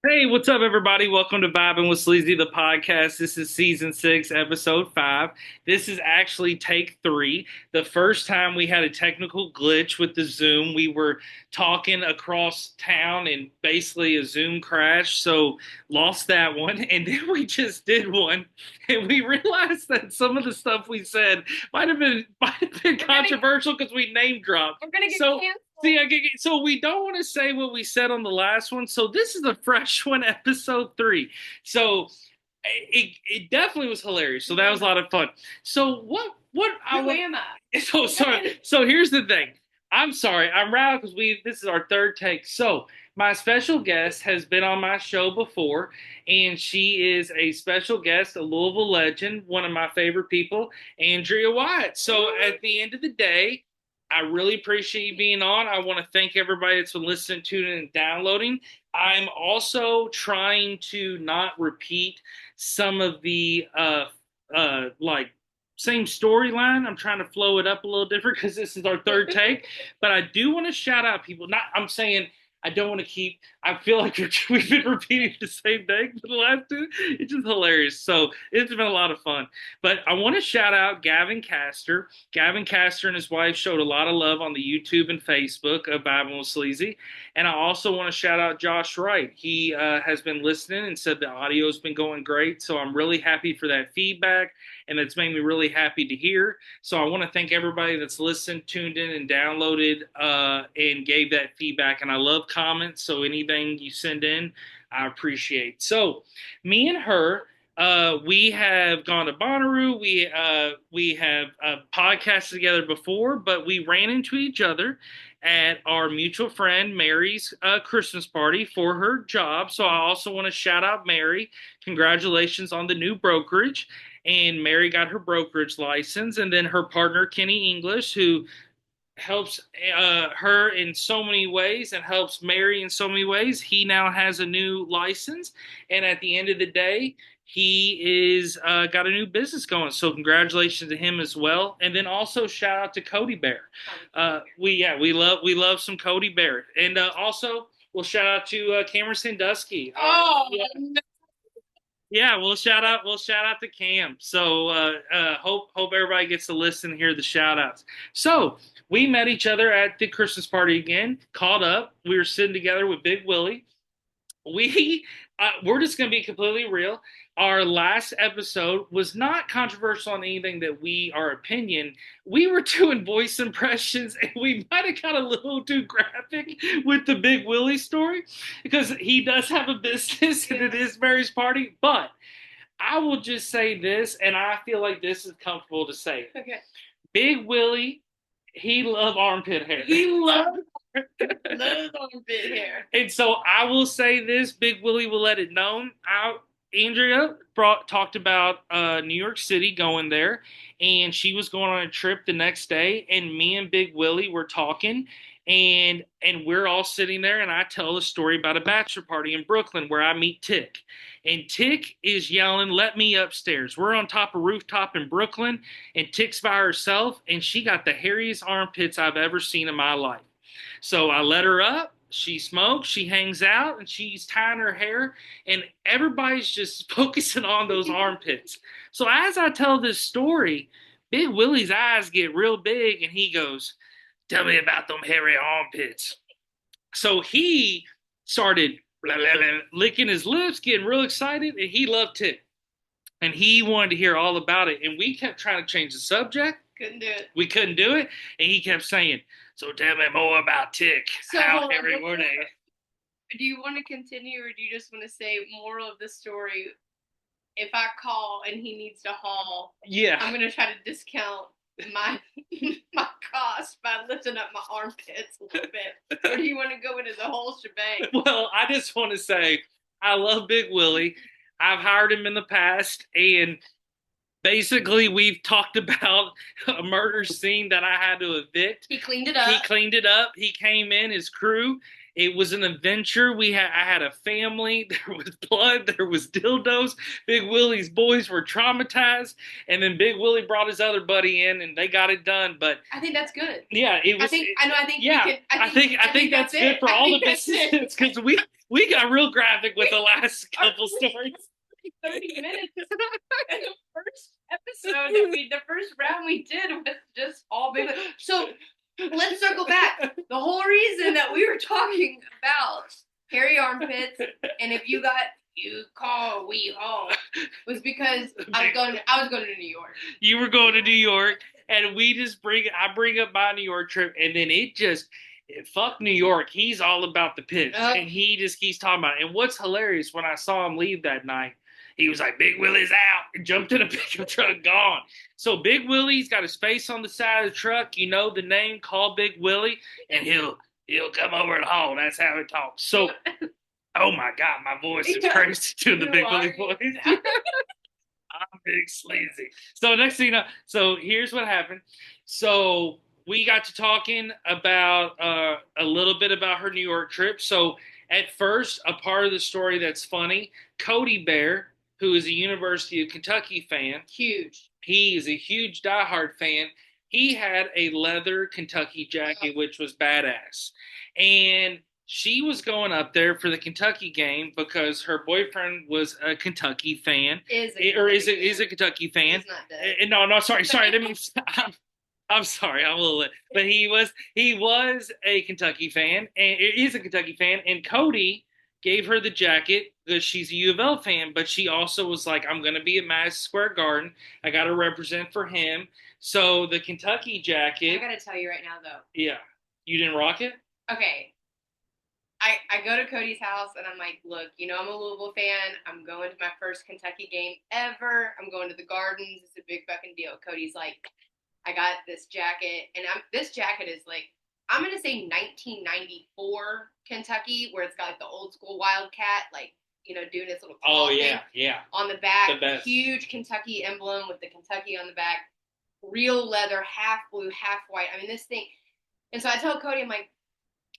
Hey, what's up, everybody? Welcome to Vibing with Sleazy, the podcast. This is season 6, episode 5. This is actually take 3. The first time we had a technical glitch with the Zoom, we were talking across town and basically a Zoom crashed, so lost that one. And then we just did one, and we realized that some of the stuff we said might have been controversial because we name dropped. We're gonna get So canceled. so we don't want to say what we said on the last one. So this is a fresh one, episode 3. So it definitely was hilarious. So that was a lot of fun. So what I Who want. am I? So sorry. So here's the thing. I'm sorry. I'm rattled because this is our third take. So my special guest has been on my show before, and she is a special guest, a Louisville legend, one of my favorite people, Andrea Wyatt. So at the end of the day, I really appreciate you being on. I want to thank everybody that's been listening, tuning, and downloading. I'm also trying to not repeat some of the like same storyline. I'm trying to flow it up a little different because this is our third take. But I do want to shout out people. Not I'm saying I don't want to keep. I feel like we've been repeating the same thing for the last two. It's just hilarious. So it's been a lot of fun. But I want to shout out Gavin Castor. Gavin Castor and his wife showed a lot of love on the YouTube and Facebook of Bible Sleazy. And I also want to shout out Josh Wright. He has been listening and said the audio's been going great. So I'm really happy for that feedback, and it's made me really happy to hear. So I want to thank everybody that's listened, tuned in, and downloaded and gave that feedback. And I love comments, so anything you send in, I appreciate. So me and her, we have gone to Bonnaroo. We have podcasted together before, but we ran into each other at our mutual friend Mary's Christmas party for her job. So I also want to shout out Mary. Congratulations on the new brokerage. And Mary got her brokerage license, and then her partner Kenny English, who helps her in so many ways and helps Mary in so many ways. He now has a new license, and at the end of the day, he is got a new business going. So congratulations to him as well. And then also shout out to Cody Bear. We love some Cody Bear, and also we'll shout out to Cameron Sandusky. Yeah, we'll shout out to Cam. So hope everybody gets to listen and hear the shout outs. So we met each other at the Christmas party again, caught up. We were sitting together with Big Willy. We're just gonna be completely real. Our last episode was not controversial on anything that our opinion. We were doing voice impressions, and we might have got a little too graphic with the Big Willie story because he does have a business and it is Mary's party. But I will just say this, and I feel like this is comfortable to say. Okay. Big Willie, he loved armpit hair. He loved armpit hair. And so I will say this: Big Willie will let it known. Andrea talked about New York City going there, and she was going on a trip the next day. And me and Big Willie were talking, and we're all sitting there, and I tell a story about a bachelor party in Brooklyn where I meet Tick, and Tick is yelling, "Let me upstairs." We're on top of a rooftop in Brooklyn, and Tick's by herself, and she got the hairiest armpits I've ever seen in my life. So I let her up. She smokes, she hangs out, and she's tying her hair, and everybody's just focusing on those armpits. So as I tell this story, Big Willie's eyes get real big, and he goes, "Tell me about them hairy armpits." So he started blah, blah, blah, licking his lips, getting real excited, and he loved Tick. And he wanted to hear all about it. And we kept trying to change the subject. Couldn't do it. We couldn't do it. And he kept saying, "So tell me more about Tick." So How hairy were they? Do you want to continue, or do you just want to say moral of the story? If I call and he needs to haul, Yeah. I'm gonna try to discount my my cost by lifting up my armpits a little bit. Or do you want to go into the whole shebang? Well, I just want to say I love Big Willie. I've hired him in the past, and basically we've talked about a murder scene that I had to evict. He cleaned it up. He cleaned it up. He came in, his crew. It was an adventure. I had a family. There was blood. There was dildos. Big Willie's boys were traumatized, and then Big Willie brought his other buddy in, and they got it done. But I think that's good. yeah, it was. I think yeah, I think that's good for all the businesses because We got real graphic with the last couple stories. 30 minutes. And the first episode that the first round we did was just all big. So let's circle back. The whole reason that we were talking about hairy armpits and if you call we home was because I was going to New York. You were going to New York, and I bring up my New York trip, and then fuck New York. He's all about the pits, and he just keeps talking about it. And what's hilarious, when I saw him leave that night, he was like, Big Willy's out, and jumped in a pickup truck, gone. So Big Willy's got his face on the side of the truck. You know the name, call Big Willy, and he'll come over and haul. That's how he talks. So, oh my God, my voice is crazy to the Big Willy voice. I'm Big Sleezy. So next thing you know, so here's what happened. So we got to talking about a little bit about her New York trip. So at first, a part of the story that's funny, Cody Bear, who is a University of Kentucky fan. Huge. He is a huge diehard fan. He had a leather Kentucky jacket, which was badass. And she was going up there for the Kentucky game because her boyfriend was a Kentucky fan. Is a Kentucky fan. He's not dead. No, sorry. That means I'm sorry, I'm a little lit. But he was a Kentucky fan, and is a Kentucky fan. And Cody gave her the jacket because she's a U of L fan, but she also was like, I'm going to be at Madison Square Garden. I got to represent for him. So the Kentucky jacket. I got to tell you right now, though. Yeah. You didn't rock it? Okay. I go to Cody's house, and I'm like, look, I'm a Louisville fan. I'm going to my first Kentucky game ever. I'm going to the Gardens. It's a big fucking deal. Cody's like, I got this jacket, and this jacket is like, I'm going to say 1994 Kentucky, where it's got like the old school Wildcat, like, doing this little thing on the back. Huge Kentucky emblem with the Kentucky on the back. Real leather, half blue, half white. I mean, this thing. And so I tell Cody, I'm like,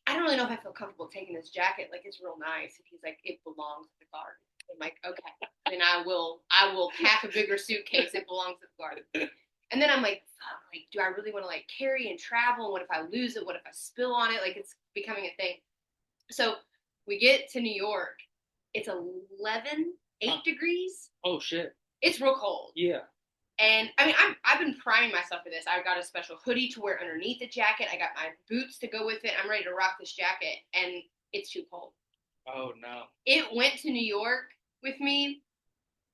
I don't really know if I feel comfortable taking this jacket. Like, it's real nice. And he's like, it belongs to the Garden. I'm like, okay. And I will pack a bigger suitcase. It belongs to the Garden. And then I'm like, fuck, like, do I really want to, like, carry and travel? What if I lose it? What if I spill on it? Like, it's becoming a thing. So we get to New York. It's 8 degrees. Oh, shit. It's real cold. Yeah. And, I mean, I've been priming myself for this. I've got a special hoodie to wear underneath the jacket. I got my boots to go with it. I'm ready to rock this jacket. And it's too cold. Oh, no. It went to New York with me.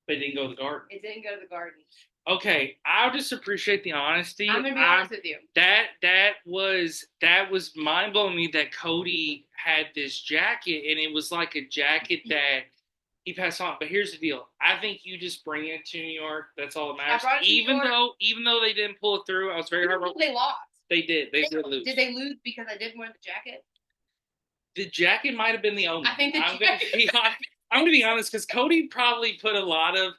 But it didn't go to the Garden. It didn't go to the Garden. Okay, I'll just appreciate the honesty. I'm gonna be honest with you. That was mind blowing me that Cody had this jacket, and it was like a jacket that he passed on. But here's the deal: I think you just bring it to New York. That's all that matters. Even though they didn't pull it through, I was very hard. They lost. They did. They did lose. Did they lose because I didn't wear the jacket? The jacket might have been the only. I think I'm going to be honest, because Cody probably put a lot of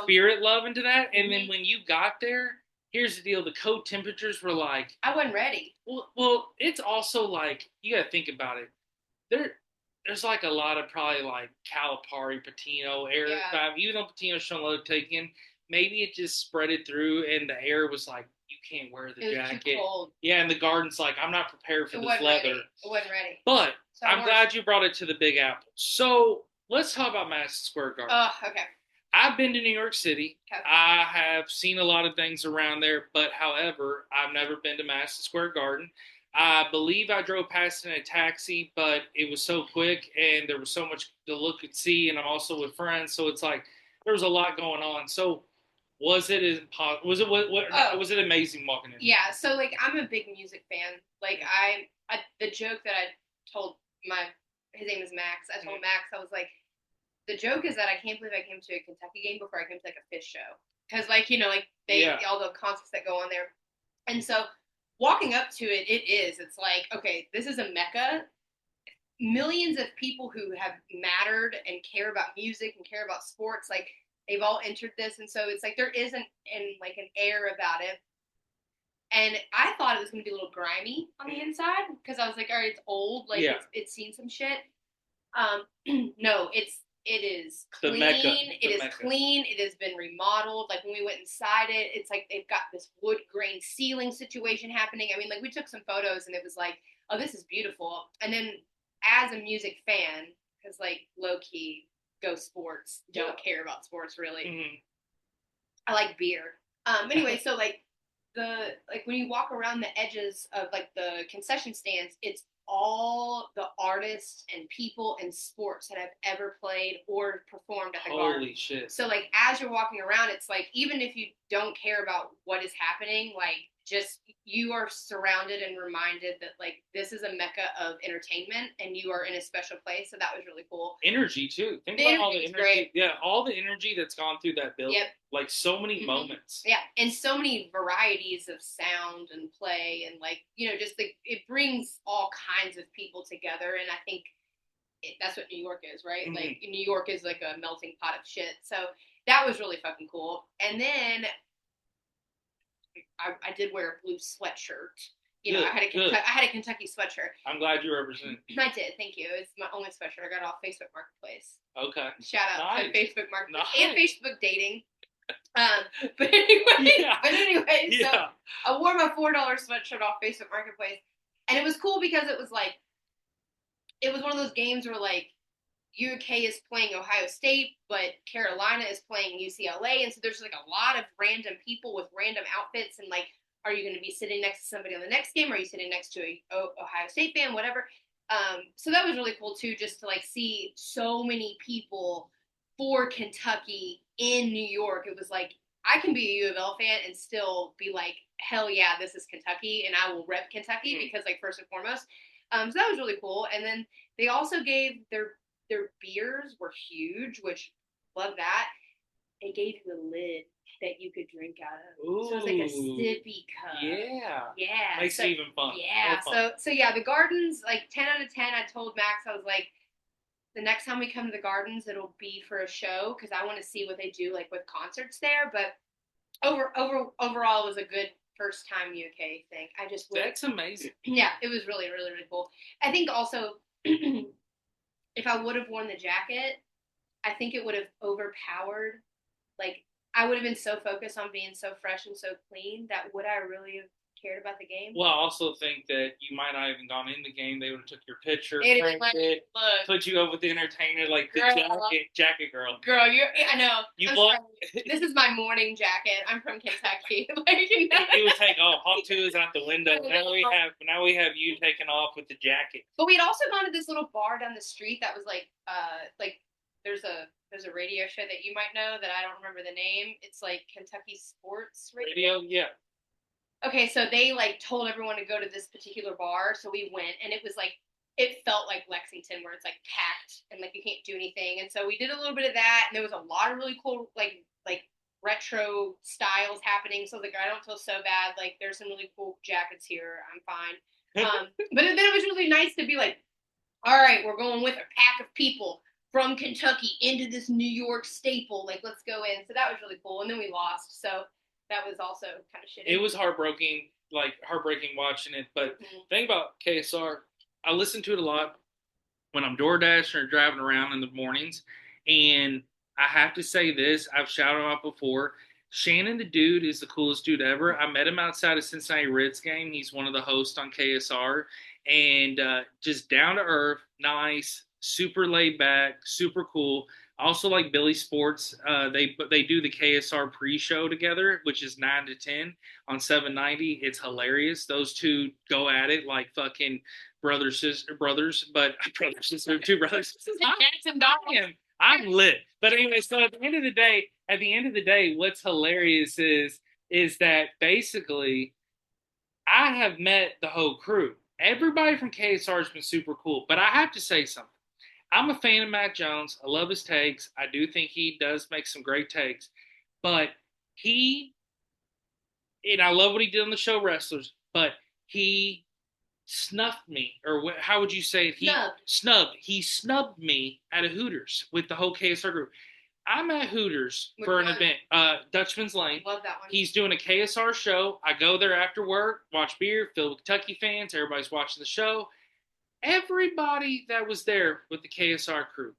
spirit love into that, and then when you got there, here's the deal: the cold temperatures were like, I wasn't ready. Well, it's also like you got to think about it. There's like a lot of probably like Calipari, Patino air. Yeah. Even though Patino's showing low taken, maybe it just spread it through, and the air was like, you can't wear the jacket. Too cold. Yeah, and the Garden's like, I'm not prepared for this leather. It wasn't ready. But I'm glad you brought it to the Big Apple. So let's talk about Madison Square Garden. Okay. I've been to New York City. Okay. I have seen a lot of things around there, but however, I've never been to Madison Square Garden. I believe I drove past in a taxi, but it was so quick and there was so much to look and see, and I'm also with friends, so it's like there was a lot going on. So was it amazing walking in? Yeah, so like I'm a big music fan. Like the joke that I told his name is Max. I told Max, I was like, the joke is that I can't believe I came to a Kentucky game before I came to like a Fish show. Because like, all the concerts that go on there. And so walking up to it, it's like, okay, this is a mecca. Millions of people who have mattered and care about music and care about sports, like they've all entered this. And so it's like there isn't an air about it. And I thought it was going to be a little grimy on the inside because I was like, all right, it's old. Like it's seen some shit. No, it is clean. It is clean. It has been remodeled. Like when we went inside it, it's like they've got this wood grain ceiling situation happening. I mean, like we took some photos and it was like, oh, this is beautiful. And then as a music fan because like low key go sports, don't care about sports really. Mm-hmm. I like beer. Anyway, so like when you walk around the edges of like the concession stands, it's all the artists and people and sports that have ever played or performed at the Garden. Holy shit. So like as you're walking around, it's like even if you don't care about what is happening, like just you are surrounded and reminded that like this is a mecca of entertainment and you are in a special place. So that was really cool. Energy too. Think about all the energy. Great. Yeah, all the energy that's gone through that building. Yep. Like so many moments. Yeah, and so many varieties of sound and play, and like just like it brings all kinds of people together. And I think that's what New York is, right? Mm-hmm. Like New York is like a melting pot of shit. So that was really fucking cool. And then I did wear a blue sweatshirt. I had a Kentucky sweatshirt. I'm glad you represented. I did. Thank you. It's my only sweatshirt. I got it off Facebook Marketplace. Okay. Shout out to Facebook Marketplace and Facebook dating. But anyway, so I wore my $4 sweatshirt off Facebook Marketplace, and it was cool because it was one of those games where like UK is playing Ohio State, but Carolina is playing UCLA, and so there's like a lot of random people with random outfits, and like, are you going to be sitting next to somebody on the next game? Or are you sitting next to a Ohio State fan? Whatever. So that was really cool too, just to like see so many people for Kentucky in New York. It was like I can be a U of L fan and still be like, hell yeah, this is Kentucky, and I will rep Kentucky because like first and foremost. So that was really cool. And then they also gave their beers were huge, which love that. They gave you a lid that you could drink out of. Ooh, so it was like a sippy cup. Yeah. Makes it even fun. Yeah. So yeah, the Gardens, like 10 out of 10. I told Max, I was like, the next time we come to the Gardens, it'll be for a show because I want to see what they do like with concerts there. But overall, it was a good first time UK thing. That's amazing. Yeah, it was really, really, really cool. I think also if I would have worn the jacket, I think it would have overpowered. Like I would have been so focused on being so fresh and so clean that would I really have cared about the game? Well, I also think that you might not even gone in the game. They would have took your picture, put you up with the entertainer, like the jacket girl. Girl, I know. This is my morning jacket. I'm from Kentucky. You would take off. Hawk 2 is out the window. Now we have you taking off with the jacket. But we had also gone to this little bar down the street that was like there's a radio show that you might know that I don't remember the name. It's like Kentucky Sports Radio. Yeah. Okay, so they like told everyone to go to this particular bar, so we went, and it was like it felt like Lexington, where it's like packed and like you can't do anything. And so we did a little bit of that, and there was a lot of really cool like retro styles happening. So I was like, I don't feel so bad. Like there's some really cool jackets here. I'm fine. But then it was really nice to be like, all right, we're going with a pack of people from Kentucky into this New York staple. Like, let's go in. So that was really cool. And then we lost. So that was also kind of shitty. It was heartbreaking watching it. But think about KSR. I listen to it a lot when I'm door dashing or driving around in the mornings. And I have to say this. I've shouted him out before. Shannon, the dude, is the coolest dude ever. I met him outside of Cincinnati Reds game. He's one of the hosts on KSR. And just down to earth, nice, super laid back, super cool. I also like Billy Sports. They do the KSR pre-show together, which is 9 to 10 on 790. It's hilarious. Those two go at it like fucking brothers, two brothers. I'm lit. But anyway, so at the end of the day, what's hilarious is that basically I have met the whole crew. Everybody from KSR has been super cool. But I have to say something. I'm a fan of Matt Jones. I love his takes. I do think he does make some great takes. But I love what he did on the show Wrestlers, but he snuffed me, or how would you say it? He snubbed me at a Hooters with the whole KSR group. I'm at Hooters for an event, Dutchman's Lane. Love that one. He's doing a KSR show. I go there after work, watch beer, filled with Kentucky fans. Everybody's watching the show. Everybody that was there with the KSR crew,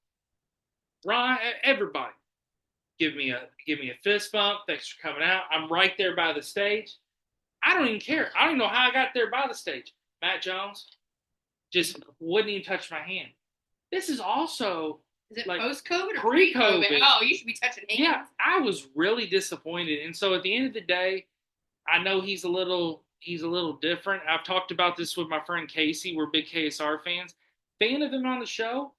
Ron, everybody, give me a fist bump. Thanks for coming out. I'm right there by the stage. I don't even care. I don't even know how I got there by the stage. Matt Jones just wouldn't even touch my hand. this is also Is it like post-COVID or pre-COVID? pre-COVID. Oh, you should be touching hands. Yeah, I was really disappointed. And so at the end of the day, I know he's a little different. I've talked about this with my friend Casey. We're big KSR fans. Fan of him on the show.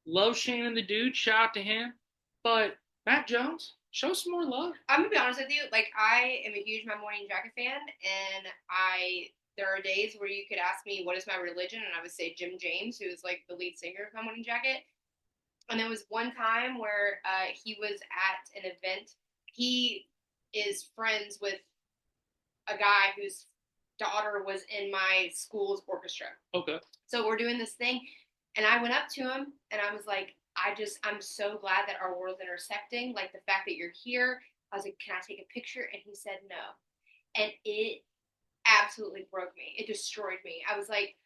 Love Shannon the dude. Shout out to him. But Matt Jones, show some more love. I'm gonna be honest with you. Like, I am a huge My Morning Jacket fan, and there are days where you could ask me what is my religion, and I would say Jim James, who is like the lead singer of My Morning Jacket. And there was one time where he was at an event. He is friends with a guy whose daughter was in my school's orchestra. Okay. So we're doing this thing, and I went up to him and I was like, I'm so glad that our world's intersecting. Like, the fact that you're here. I was like, can I take a picture? And he said no. And it absolutely broke me. It destroyed me. I was like,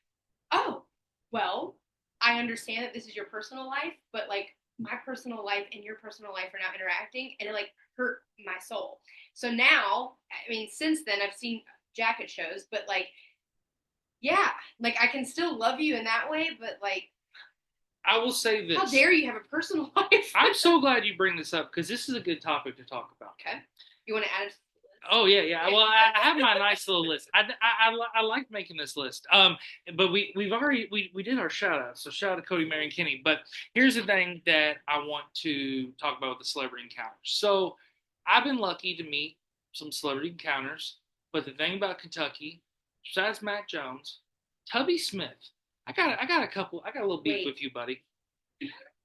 oh, well, I understand that this is your personal life, but like, my personal life and your personal life are now interacting, and it like hurt my soul. So now, I mean, since then I've seen jacket shows, but like, yeah, like I can still love you in that way, but like, I will say this. how dare you have a personal life? I'm so glad you bring this up because this is a good topic to talk about. Okay. You want to add it? Oh yeah. Well, I have my nice little list. I like making this list. But we've already we did our shout out. So shout out to Cody, Mary, and Kenny. But here's the thing that I want to talk about with the celebrity encounters. So I've been lucky to meet some celebrity encounters. But the thing about Kentucky, besides Matt Jones, Tubby Smith. I got a couple. I got a little beef Wait. with you, buddy.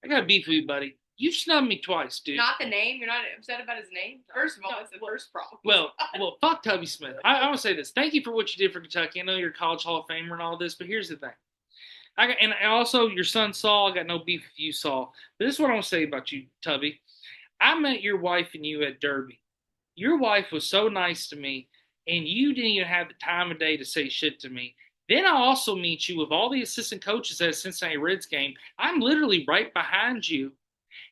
I got a beef with you, buddy. You snubbed me twice, dude. Not the name. You're not upset about his name. First of all, it's the first problem. Well, fuck Tubby Smith. I want to say this. Thank you for what you did for Kentucky. I know you're a college Hall of Famer and all this, but here's the thing. And also your son Saul. I got no beef with you, Saul. But this is what I want to say about you, Tubby. I met your wife and you at Derby. Your wife was so nice to me, and you didn't even have the time of day to say shit to me. Then I also meet you with all the assistant coaches at a Cincinnati Reds game. I'm literally right behind you,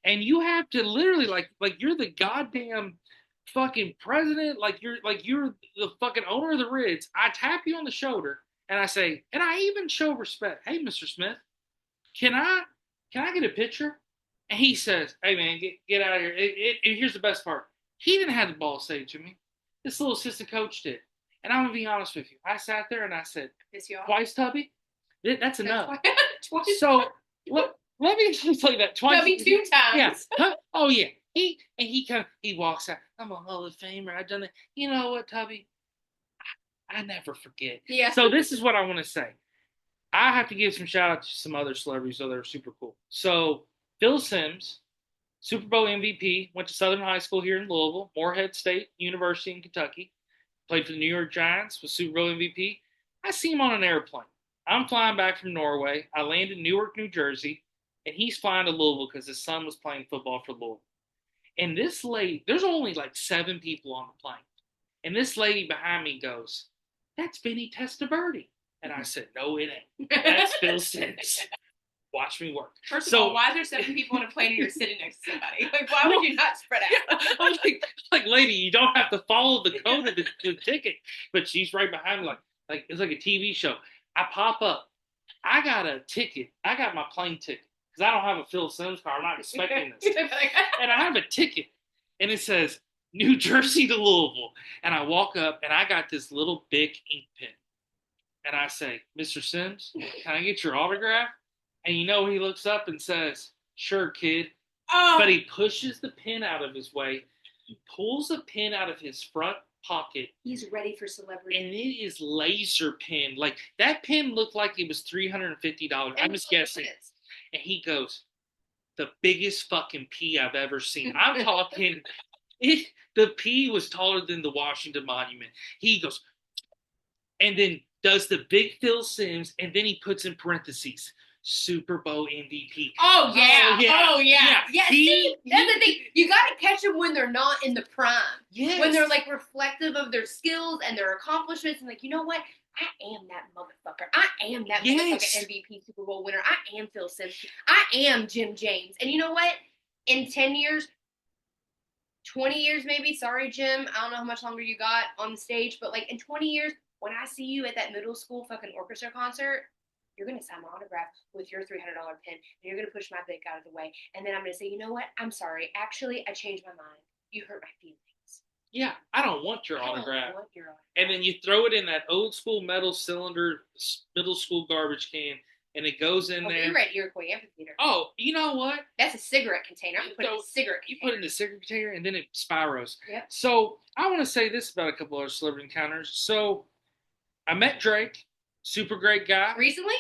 and you have to literally like you're the goddamn fucking president, like you're the fucking owner of the Reds. I tap you on the shoulder and I say, and I even show respect. Hey, Mr. Smith, can I can I get a picture? And he says, hey man, get out of here. And here's the best part. He didn't have the ball saved to me. This little assistant coach did. And I'm gonna be honest with you. I sat there and I said, Piss you off? twice, Tubby? That's enough. Twice. So let me just tell you that twice. Tubby 2 times. Yeah. Huh? Oh yeah. He walks out. I'm a Hall of Famer. I've done it. You know what, Tubby? I never forget. Yeah. So this is what I want to say. I have to give some shout out to some other celebrities that are super cool. So Phil Simms, Super Bowl MVP, went to Southern High School here in Louisville, Morehead State University in Kentucky, played for the New York Giants, was Super Bowl MVP. I see him on an airplane. I'm flying back from Norway. I land in Newark, New Jersey, and he's flying to Louisville because his son was playing football for Louisville. And this lady, there's only like 7 people on the plane. And this lady behind me goes, that's Vinny Testaverde. And I said, no, it ain't. That's Phil Simms. Watch me work. First of all, why is there 7 people on a plane and you're sitting next to somebody? Like, why would you not spread out? I'm like, lady, you don't have to follow the code of the ticket. But she's right behind me, like it's like a TV show. I pop up. I got a ticket. I got my plane ticket because I don't have a Phil Simms card. I'm not expecting this. And I have a ticket, and it says New Jersey to Louisville. And I walk up, and I got this little big ink pen. And I say, Mr. Simms, can I get your autograph? And you know, he looks up and says, sure, kid. Oh. But he pushes the pen out of his way. He pulls a pen out of his front pocket. He's ready for celebrity. And it is laser pen. Like, that pen looked like it was $350. I'm just guessing. And he goes, the biggest fucking pea I've ever seen. I'm talking, the pea was taller than the Washington Monument. He goes, and then does the big Phil Simms, and then he puts in parentheses, Super Bowl MVP. Oh yeah. Oh yeah. Yeah. See, that's the thing. You got to catch them when they're not in the prime. Yes. When they're like reflective of their skills and their accomplishments, and like, you know what? I am that motherfucker. I am that motherfucker MVP Super Bowl winner. I am Phil Simms. I am Jim James. And you know what? In 10 years, 20 years maybe. Sorry, Jim. I don't know how much longer you got on the stage, but like in 20 years, when I see you at that middle school fucking orchestra concert, you're going to sign my autograph with your $300 pen, and you're going to push my dick out of the way, and then I'm going to say, you know what? I'm sorry. Actually, I changed my mind. You hurt my feelings. Yeah, I don't want your I don't autograph. want your autograph. And then you throw it in that old school metal cylinder middle school garbage can, and it goes in there. You read Iroquois Amphitheater. Oh, you know what? That's a cigarette container. I'm putting a cigarette You container. put it in the cigarette container, and then it spiros. Yep. So I want to say this about a couple other celebrity encounters. So I met Drake, super great guy. Recently?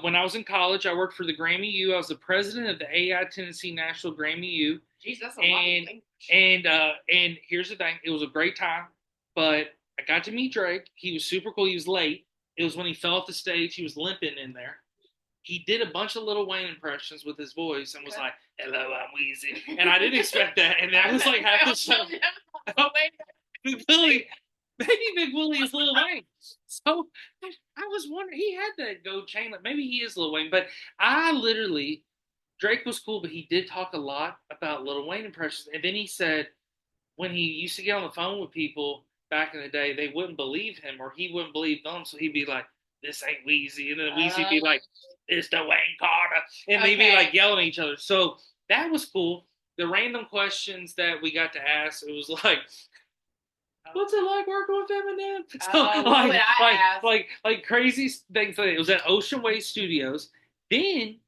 When I was in college, I worked for the Grammy U. I was the president of the AI Tennessee National Grammy U. Jeez, that's a lot of language. And here's the thing, it was a great time, but I got to meet Drake. He was super cool. He was late. It was when he fell off the stage. He was limping in there. He did a bunch of Lil Wayne impressions with his voice and was like, "Hello, I'm Weezy," and I didn't expect that. And that was like half the show. Big Willy, maybe Big Willy is Lil Wayne. So I was wondering, he had that gold chain. Maybe he is Lil Wayne, but I literally, Drake was cool, but he did talk a lot about Lil Wayne impressions. And then he said when he used to get on the phone with people back in the day, they wouldn't believe him or he wouldn't believe them. So he'd be like, "This ain't Weezy," and then Weezy'd be like, "It's the Wayne Carter," and they'd be like yelling at each other. So that was cool. The random questions that we got to ask, it was like, "What's it like working with Eminem?" So like crazy things like that. It was at Ocean Way Studios. Then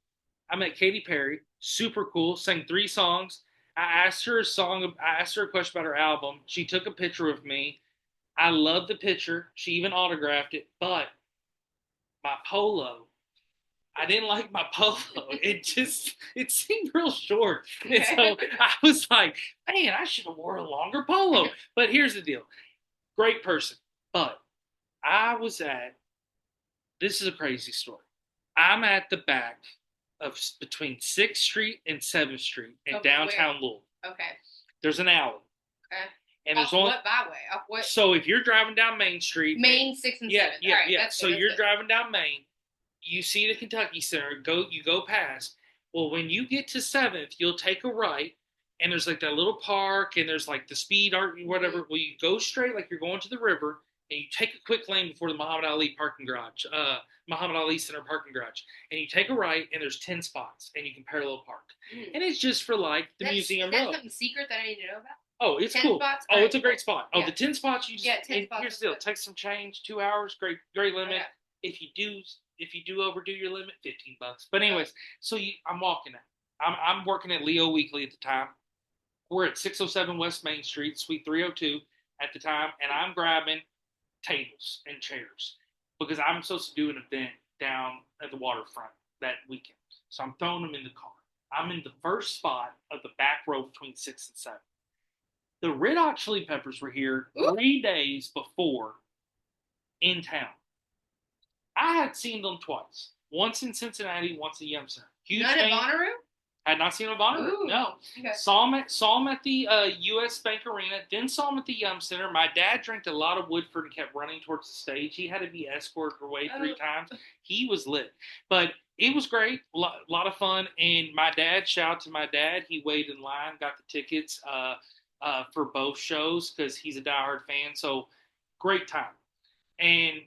I met Katy Perry, super cool, sang 3 songs. I asked her a question about her album. She took a picture of me. I loved the picture. She even autographed it, but my polo, I didn't like my polo. It seemed real short. And so I was like, man, I should have wore a longer polo. But here's the deal. Great person. But this is a crazy story. I'm at the back of between 6th Street and 7th Street in downtown Louisville. Okay. There's an alley. Okay. And there's only what byway? Off what? So if you're driving down Main Street, Main 6th and 7th. Yeah, right, yeah. So you're driving down Main, you see the Kentucky Center, you go past. Well, when you get to 7th, you'll take a right, and there's like that little park, and there's like the speed art, whatever. Well, you go straight like you're going to the river, and you take a quick lane before the Muhammad Ali Muhammad Ali Center parking garage, and you take a right, and there's 10 spots, and you can parallel park, and it's just for like the museum road. That's something secret that I need to know about. Oh, it's cool. Spots? Oh, it's a great spot. Oh, the 10 spots you just 10 spots. Here's the deal. Take some change, 2 hours, great limit. Okay. If you do overdo your limit, $15. But anyways, so I'm walking it. I'm working at Leo Weekly at the time. We're at 607 West Main Street, Suite 302 at the time, and I'm grabbing tables and chairs because I'm supposed to do an event down at the waterfront that weekend. So I'm throwing them in the car. I'm in the first spot of the back row between 6 and 7. The Red Hot Chili Peppers were here 3 days before in town. I had seen them twice. Once in Cincinnati, once in Yum Center. Huge None at Bonnaroo? Had not seen them at Bonnaroo. No. Okay. Saw them at the U.S. Bank Arena. Then saw them at the Yum Center. My dad drank a lot of Woodford and kept running towards the stage. He had to be escorted away 3 times. He was lit. But it was great. A lot of fun. And my dad, shout out to my dad. He waited in line, got the tickets for both shows because he's a diehard fan. So great time. And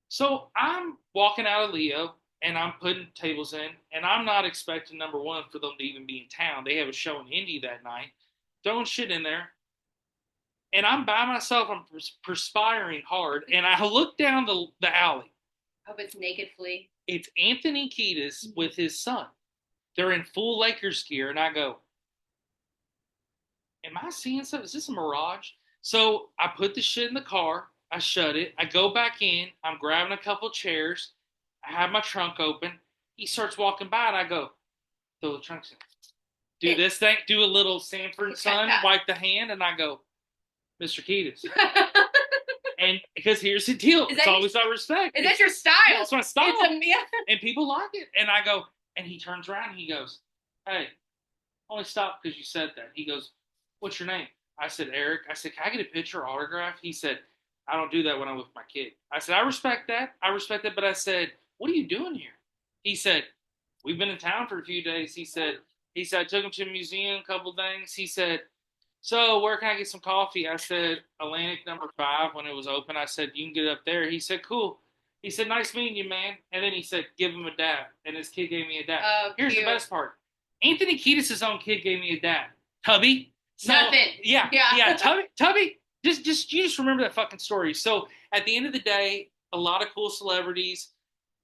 so I'm walking out of Leo and I'm putting tables in, and I'm not expecting, number one, for them to even be in town. They have a show in Indy that night. Throwing shit in there. And I'm by myself. I'm perspiring hard. And I look down the alley. Hope it's Naked Flea. It's Anthony Kiedis with his son. They're in full Lakers gear. And I go, am I seeing something? Is this a mirage? So I put the shit in the car. I shut it. I go back in. I'm grabbing a couple chairs. I have my trunk open. He starts walking by, and I go, throw the trunk in. Do this thing. Do a little Sanford Son, wipe the hand, and I go, Mr. Kiedis. And because here's the deal. It's always our respect. Is that your style? Yeah, that's my style. And people like it. And I go, and he turns around, and he goes, hey, only stop because you said that. He goes, what's your name? I said, Eric. I said, can I get a picture or autograph? He said, I don't do that when I'm with my kid. I said, I respect that. But I said, what are you doing here? He said, we've been in town for a few days. He said, I took him to a museum, a couple things. He said, so where can I get some coffee? I said, Atlantic number 5 when it was open. I said, you can get up there. He said, cool. He said, "Nice meeting you, man." And then he said, "Give him a dab." And his kid gave me a dab. Oh, Here's cute. the best part: Anthony Kiedis' own kid gave me a dab. Tubby. So, Nothing. yeah. Tubby. You just remember that fucking story. So at the end of the day, a lot of cool celebrities.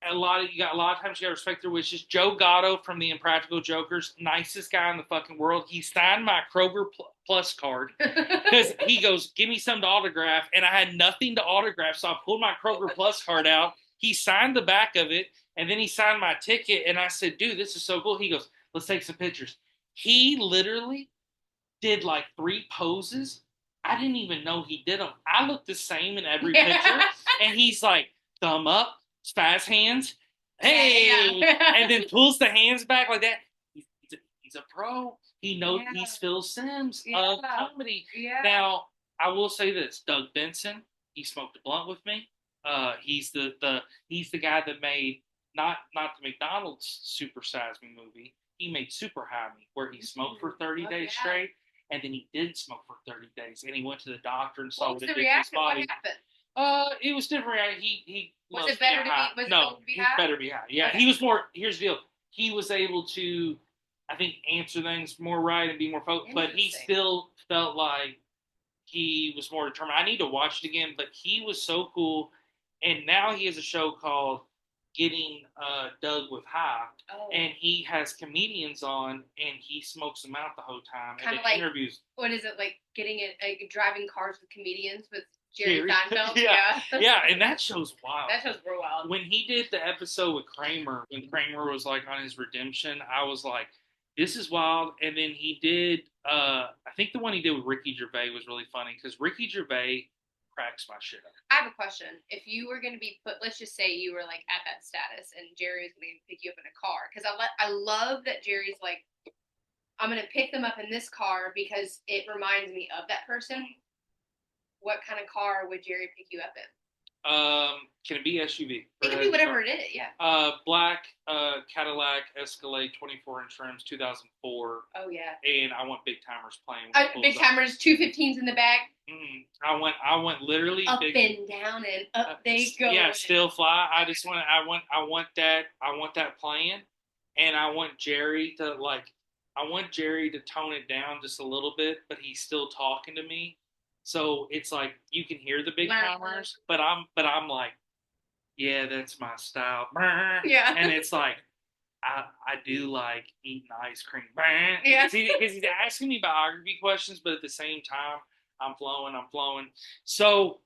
A lot of times you got to respect their wishes. Joe Gatto from the Impractical Jokers, nicest guy in the fucking world. He signed my Kroger Plus card because he goes, "Give me some to autograph," and I had nothing to autograph, so I pulled my Kroger Plus card out. He signed the back of it, and then he signed my ticket, and I said, "Dude, this is so cool." He goes, "Let's take some pictures." He literally did like 3 poses. I didn't even know he did them. I looked the same in every picture, and he's like, thumb up, spaz hands, hey, Yeah. and then pulls the hands back like that. He's a pro. He knows he's Phil Simms of comedy. Yeah. Now, I will say this: Doug Benson, he smoked a blunt with me. He's the guy that made not the McDonald's Super Size Me movie. He made Super High Me, where he smoked for 30 days straight, and then he didn't smoke for 30 days, and he went to the doctor and saw what was the reaction? What happened? It was different. He was it better to be? Was no, it to be high? Better be high. Yeah, okay. He was more. Here's the deal. He was able to, I think, answer things more right and be more focused, but he still felt like he was more determined. I need to watch it again, but he was so cool. And now he has a show called Getting Doug with High, and he has comedians on, and he smokes them out the whole time. Kind of like interviews. What is it like? Getting it, like driving cars with comedians with Jerry Seinfeld. Yeah, and that show's wild. That show's real wild. When he did the episode with Kramer, when Kramer was like on his redemption, I was like, this is wild. And then he did, I think the one he did with Ricky Gervais was really funny because Ricky Gervais cracks my shit up. I have a question. If you were going to be put, let's just say you were like at that status and Jerry was going to pick you up in a car. Because I love that Jerry's like, I'm going to pick them up in this car because it reminds me of that person. What kind of car would Jerry pick you up in? Can it be SUV? It can be whatever it is, yeah. Black Cadillac Escalade 24-inch rims, 2004. Oh yeah. And I want Big Timers playing. Big Timers, 215s in the back. I want literally up and down and up they go. Yeah, still fly. I want that playing, and I want Jerry to tone it down just a little bit, but he's still talking to me. So it's like you can hear the Big Timers, but I'm like, yeah, that's my style. Yeah. And it's like I do like eating ice cream. Yeah. Because he's asking me biography questions, but at the same time, I'm flowing. So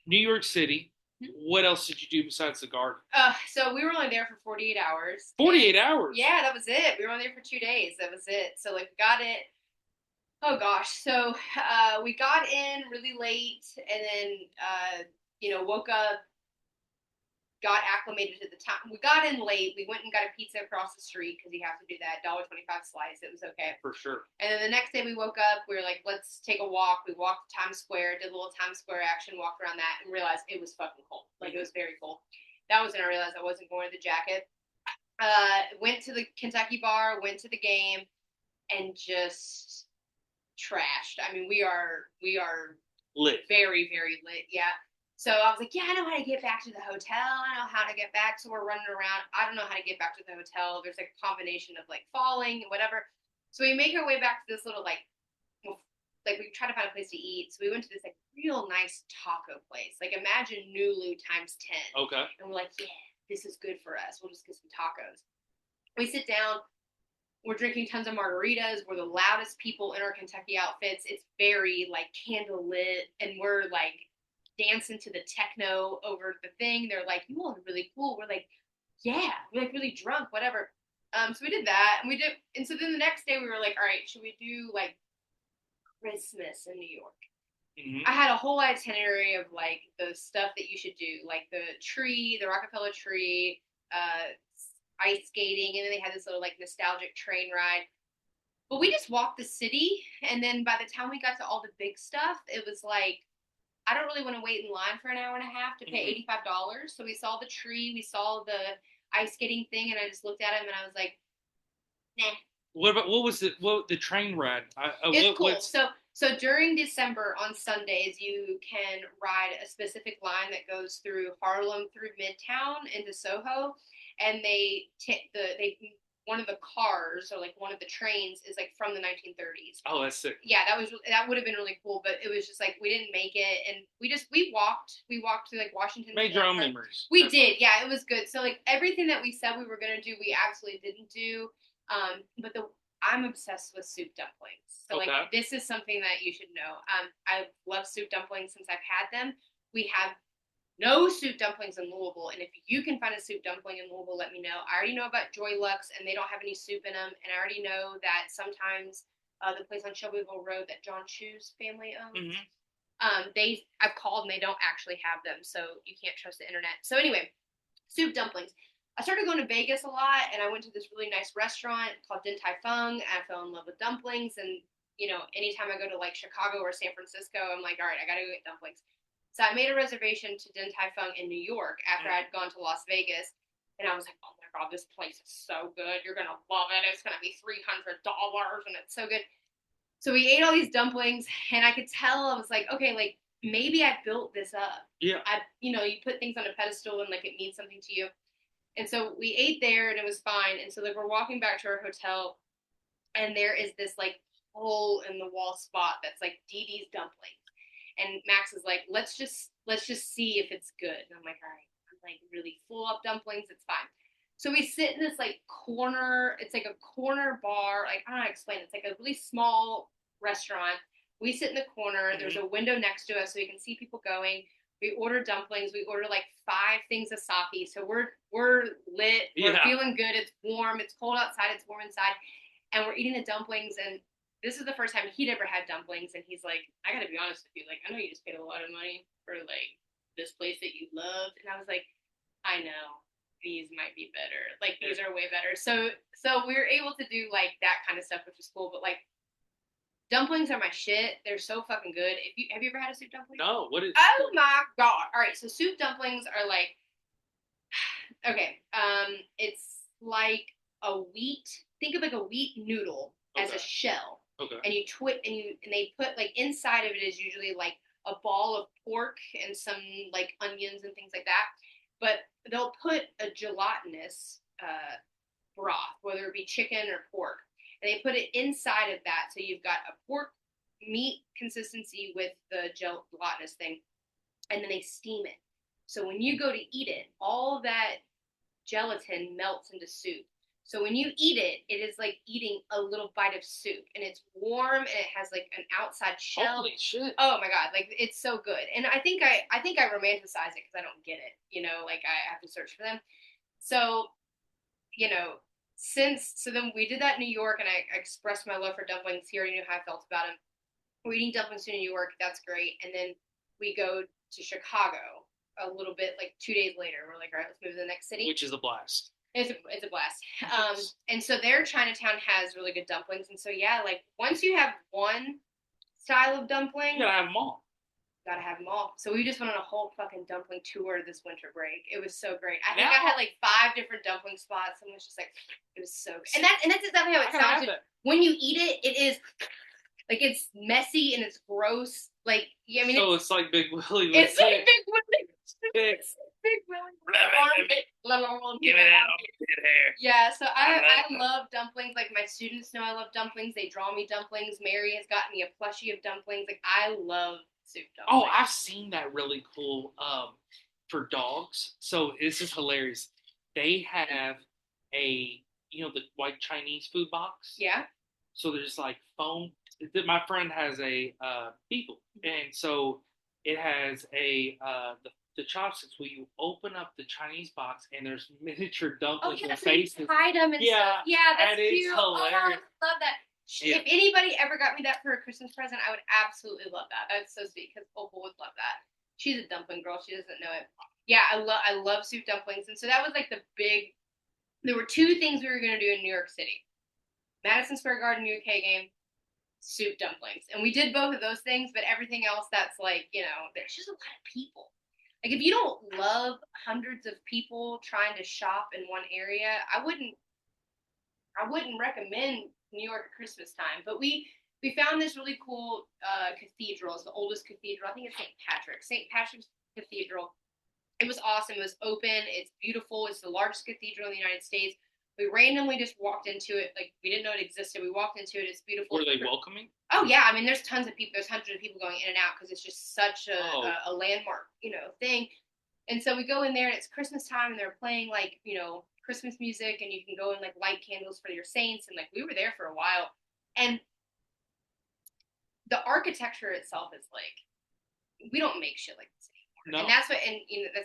New York City. What else did you do besides the garden? So we were only there for 48 hours. 48 hours? Yeah, that was it. We were only there for 2 days. That was it. So like got it. Oh gosh. So we got in really late and then woke up, got acclimated to the time. We got in late. We went and got a pizza across the street because you have to do that. $1.25 slice. It was okay. For sure. And then the next day we woke up. We were like, let's take a walk. We walked Times Square, did a little Times Square action, walked around that, and realized it was fucking cold. Like, it was very cold. That was when I realized I wasn't going to the jacket. Went to the Kentucky bar, went to the game, and just trashed. I mean, we are lit. Very, very lit. Yeah. So I was like, yeah, I know how to get back to the hotel. I know how to get back. So we're running around. I don't know how to get back to the hotel. There's like a combination of like falling and whatever. So we make our way back to this little like we try to find a place to eat. So we went to this like real nice taco place. Like imagine Nulu times 10. Okay. And we're like, yeah, this is good for us. We'll just get some tacos. We sit down. We're drinking tons of margaritas. We're the loudest people in our Kentucky outfits. It's very like candle lit, and we're like dancing to the techno over the thing. They're like, you all are really cool. We're like, yeah, we're like really drunk, whatever. So we did that, and so then the next day we were like, all right, should we do like Christmas in New York? Mm-hmm. I had a whole itinerary of like the stuff that you should do, like the Rockefeller tree, ice skating, and then they had this little like nostalgic train ride. But we just walked the city, and then by the time we got to all the big stuff, it was like, I don't really want to wait in line for an hour and a half to pay $85. So we saw the tree, we saw the ice skating thing, and I just looked at him and I was like, nah. What was the train ride? It's cool. So So during December on Sundays, you can ride a specific line that goes through Harlem through Midtown into Soho, and they one of the cars or like one of the trains is like from the 1930s. Oh, that's sick. Yeah, that would have been really cool, but it was just like we didn't make it, and we walked through like Washington. Made your own memories. We did, yeah, it was good. So like everything that we said we were gonna do, we absolutely didn't do. But the I'm obsessed with soup dumplings. So Okay. like this is something that you should know. I love soup dumplings since I've had them. We have no soup dumplings in Louisville, and if you can find a soup dumpling in Louisville, let me know. I already know about Joy Lux, and they don't have any soup in them, and I already know that sometimes the place on Shelbyville Road that John Chu's family owns, I've called and they don't actually have them, so you can't trust the internet. So anyway, soup dumplings. I started going to Vegas a lot, and I went to this really nice restaurant called Din Tai Fung, and I fell in love with dumplings. And anytime I go to like Chicago or San Francisco, I'm like, all right, I gotta go get dumplings. So I made a reservation to Din Tai Fung in New York after I'd gone to Las Vegas, and I was like, oh my god, this place is so good. You're gonna love it. It's gonna be $300, and it's so good. So we ate all these dumplings, and I could tell I was like, okay, like maybe I built this up. Yeah. You put things on a pedestal and like it means something to you. And so we ate there and it was fine. And so like we're walking back to our hotel, and there is this like hole in the wall spot that's like Dee Dee's dumplings. And Max is like, let's just see if it's good. And I'm like, all right, I'm like really full up dumplings, it's fine. So we sit in this like corner, it's like a corner bar, like I don't know how to explain it. It's like a really small restaurant. We sit in the corner, there's a window next to us so we can see people going. We order dumplings. We order like 5 things of sake. So we're lit. We're feeling good. It's warm. It's cold outside. It's warm inside. And we're eating the dumplings. And this is the first time he'd ever had dumplings. And he's like, I got to be honest with you. Like, I know you just paid a lot of money for like this place that you loved. And I was like, I know. These might be better. Like, these are way better. So we were able to do like that kind of stuff, which was cool. But like, dumplings are my shit. They're so fucking good. Have you ever had a soup dumpling? No. What is? Oh my god! All right, so soup dumplings are like, okay, it's like a wheat. Think of like a wheat noodle as a shell. Okay. And and they put like inside of it is usually like a ball of pork and some like onions and things like that. But they'll put a gelatinous broth, whether it be chicken or pork. And they put it inside of that, so you've got a pork meat consistency with the gelatinous thing, and then they steam it. So when you go to eat it, all that gelatin melts into soup. So when you eat it, it is like eating a little bite of soup, and it's warm, and it has like an outside shell. Holy shit! Oh my god, like it's so good. And I think I romanticize it because I don't get it. Like I have to search for them. So, so then we did that in New York, and I expressed my love for dumplings. He already knew how I felt about them. We're eating dumplings in New York. That's great. And then we go to Chicago a little bit, like 2 days later. We're like, all right, let's move to the next city. Which is a blast. It's a blast. And so their Chinatown has really good dumplings. And so, yeah, like once you have one style of dumpling, you gotta have them all. Gotta have them all. So we just went on a whole fucking dumpling tour this winter break. It was so great. I think I had like 5 different dumpling spots, and it was just like, it was so good. And that's exactly how it sounds. When you eat it, it is like it's messy and it's gross. Like, yeah, I mean, so it's like Big Willy. It's like Big Willy. It's Big Willy. Give me that armpit hair. Yeah, so I love dumplings. Like my students know I love dumplings. They draw me dumplings. Mary has gotten me a plushie of dumplings. Like I love soup dumplings. Oh, I've seen that really cool for dogs. So this is hilarious. They have a the white Chinese food box. Yeah. So there's like foam. My friend has a beagle, and so it has the chopsticks where you open up the Chinese box and there's miniature dumplings and faces. Hide them and stuff. Yeah, that's cute. It's hilarious. Oh, I love that. Yeah. If anybody ever got me that for a Christmas present, I would absolutely love that. That's so sweet because Opal would love that. She's a dumpling girl. She doesn't know it. Yeah, I love soup dumplings. And so that was like there were 2 things we were going to do in New York City. Madison Square Garden UK game, soup dumplings. And we did both of those things, but everything else that's like, there's just a lot of people. Like if you don't love hundreds of people trying to shop in one area, I wouldn't recommend New York at Christmas time. But we we found this really cool cathedral. It's the oldest cathedral. I think it's St. Patrick's Cathedral. It was awesome. It was open. It's beautiful. It's the largest cathedral in the United States. We randomly just walked into it. Like, we didn't know it existed. We walked into it. It's beautiful. Were they welcoming? Oh, yeah. I mean, there's tons of people. There's hundreds of people going in and out because it's just such a landmark, thing. And so we go in there, and it's Christmas time, and they're playing, like, Christmas music, and you can go and, like, light candles for your saints. And, like, we were there for a while. And the architecture itself is, like, we don't make shit like this anymore. No. And that's what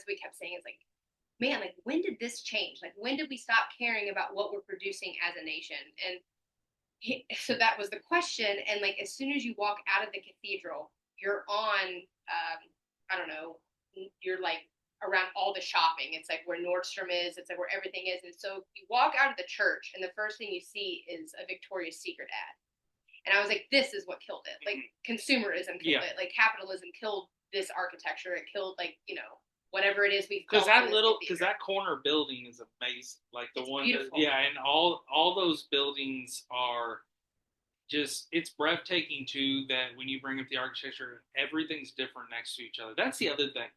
we kept saying is, like, man, like, when did this change? Like, when did we stop caring about what we're producing as a nation? And so that was the question. And, like, as soon as you walk out of the cathedral, you're on, I don't know, you're, like, around all the shopping. It's, like, where Nordstrom is. It's, like, where everything is. And so you walk out of the church, and the first thing you see is a Victoria's Secret ad. And I was like, this is what killed it. Like, consumerism killed it. Like, capitalism killed this architecture. It killed, like, whatever it is we. Because that corner building is amazing. Like, the one, and all those buildings are just, it's breathtaking too. That when you bring up the architecture, everything's different next to each other. That's the other thing.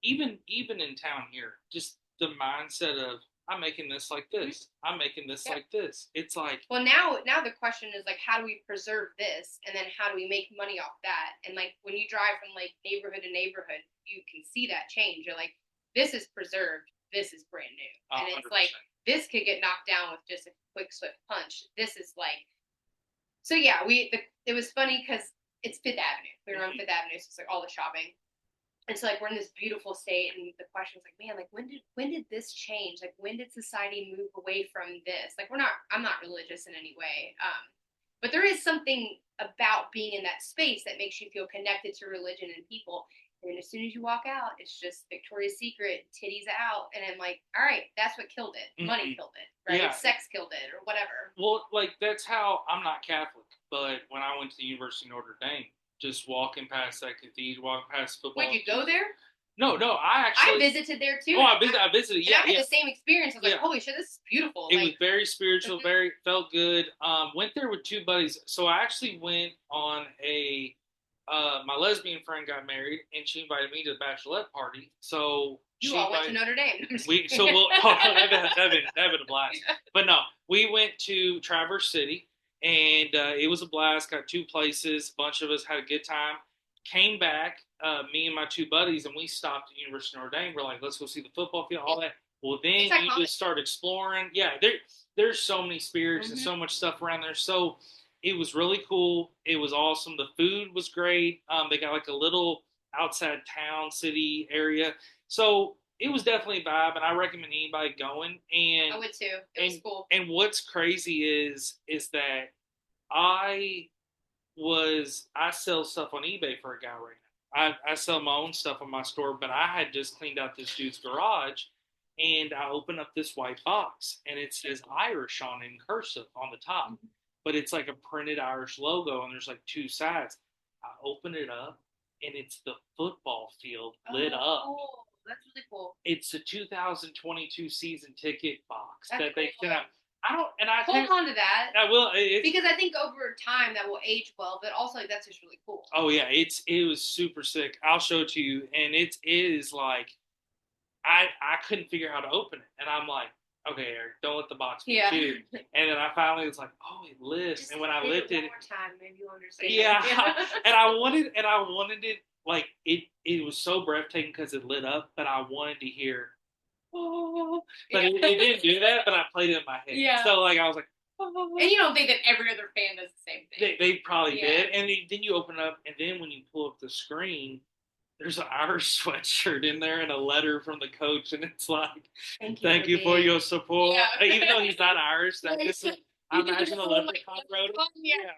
Even in town here, just the mindset of, I'm making this like this. I'm making this like this. It's like, well, now the question is, like, how do we preserve this, and then how do we make money off that? And, like, when you drive from, like, neighborhood to neighborhood, you can see that change. You're like, this is preserved. This is brand new, and 100%. It's like, this could get knocked down with just a quick swift punch. This is like, so yeah. It was funny because it's Fifth Avenue. We were on Fifth Avenue, so it's like all the shopping. And so, like, we're in this beautiful state, and the question is, like, man, like, when did this change? Like, when did society move away from this? Like, I'm not religious in any way, but there is something about being in that space that makes you feel connected to religion and people. And then as soon as you walk out, it's just Victoria's Secret, titties out, and I'm like, all right, that's what killed it. Money killed it, right? Yeah. Sex killed it, or whatever. Well, like, that's how, I'm not Catholic, but when I went to the University of Notre Dame, just walking past that cathedral, walking past football. Wait, you go there? No, I visited there too. Oh, I visited. Yeah, I had the same experience. I was like, holy shit, this is beautiful. It was very spiritual, felt good. Went there with two buddies. So I actually went on my lesbian friend got married, and she invited me to the bachelorette party. So you all went to Notre Dame. That'd been a blast. But no, we went to Traverse City. And it was a blast. Got two places. A bunch of us had a good time. Came back, me and my two buddies, and we stopped at University of Notre Dame. We're like, let's go see the football field, all that. Well, then you just start exploring. Yeah, there's so many spirits and so much stuff around there. So it was really cool. It was awesome. The food was great. They got, like, a little outside town, city area. So it was definitely a vibe, and I recommend anybody going. And I would too. It was cool. And what's crazy is that I sell stuff on eBay for a guy right now. I sell my own stuff on my store, but I had just cleaned out this dude's garage, and I opened up this white box, and it says Irish on in cursive on the top, but it's like a printed Irish logo, and there's like two sides. I open it up, and it's the football field lit up. Cool. That's really cool. It's a 2022 season ticket box that they sent out. Hold on to that. I will, because I think over time that will age well. But also, that's just really cool. Oh yeah, it was super sick. I'll show it to you, and it is like, I couldn't figure out how to open it, and I'm like, okay, Eric, don't let the box be you. And then I finally was like, oh, it lifts. Just and when I lifted it, one more time, maybe you'll understand. Yeah, and I wanted it. Like, it was so breathtaking because it lit up, but I wanted to hear, oh, but it didn't do that, but I played it in my head. Yeah. So, like, I was like, oh. And you don't think that every other fan does the same thing. They probably did. And then you open up, and then when you pull up the screen, there's an Irish sweatshirt in there and a letter from the coach, and it's like, thank you for your support. Yeah. Even though he's not Irish, I imagine the leprechaun wrote it. Yeah.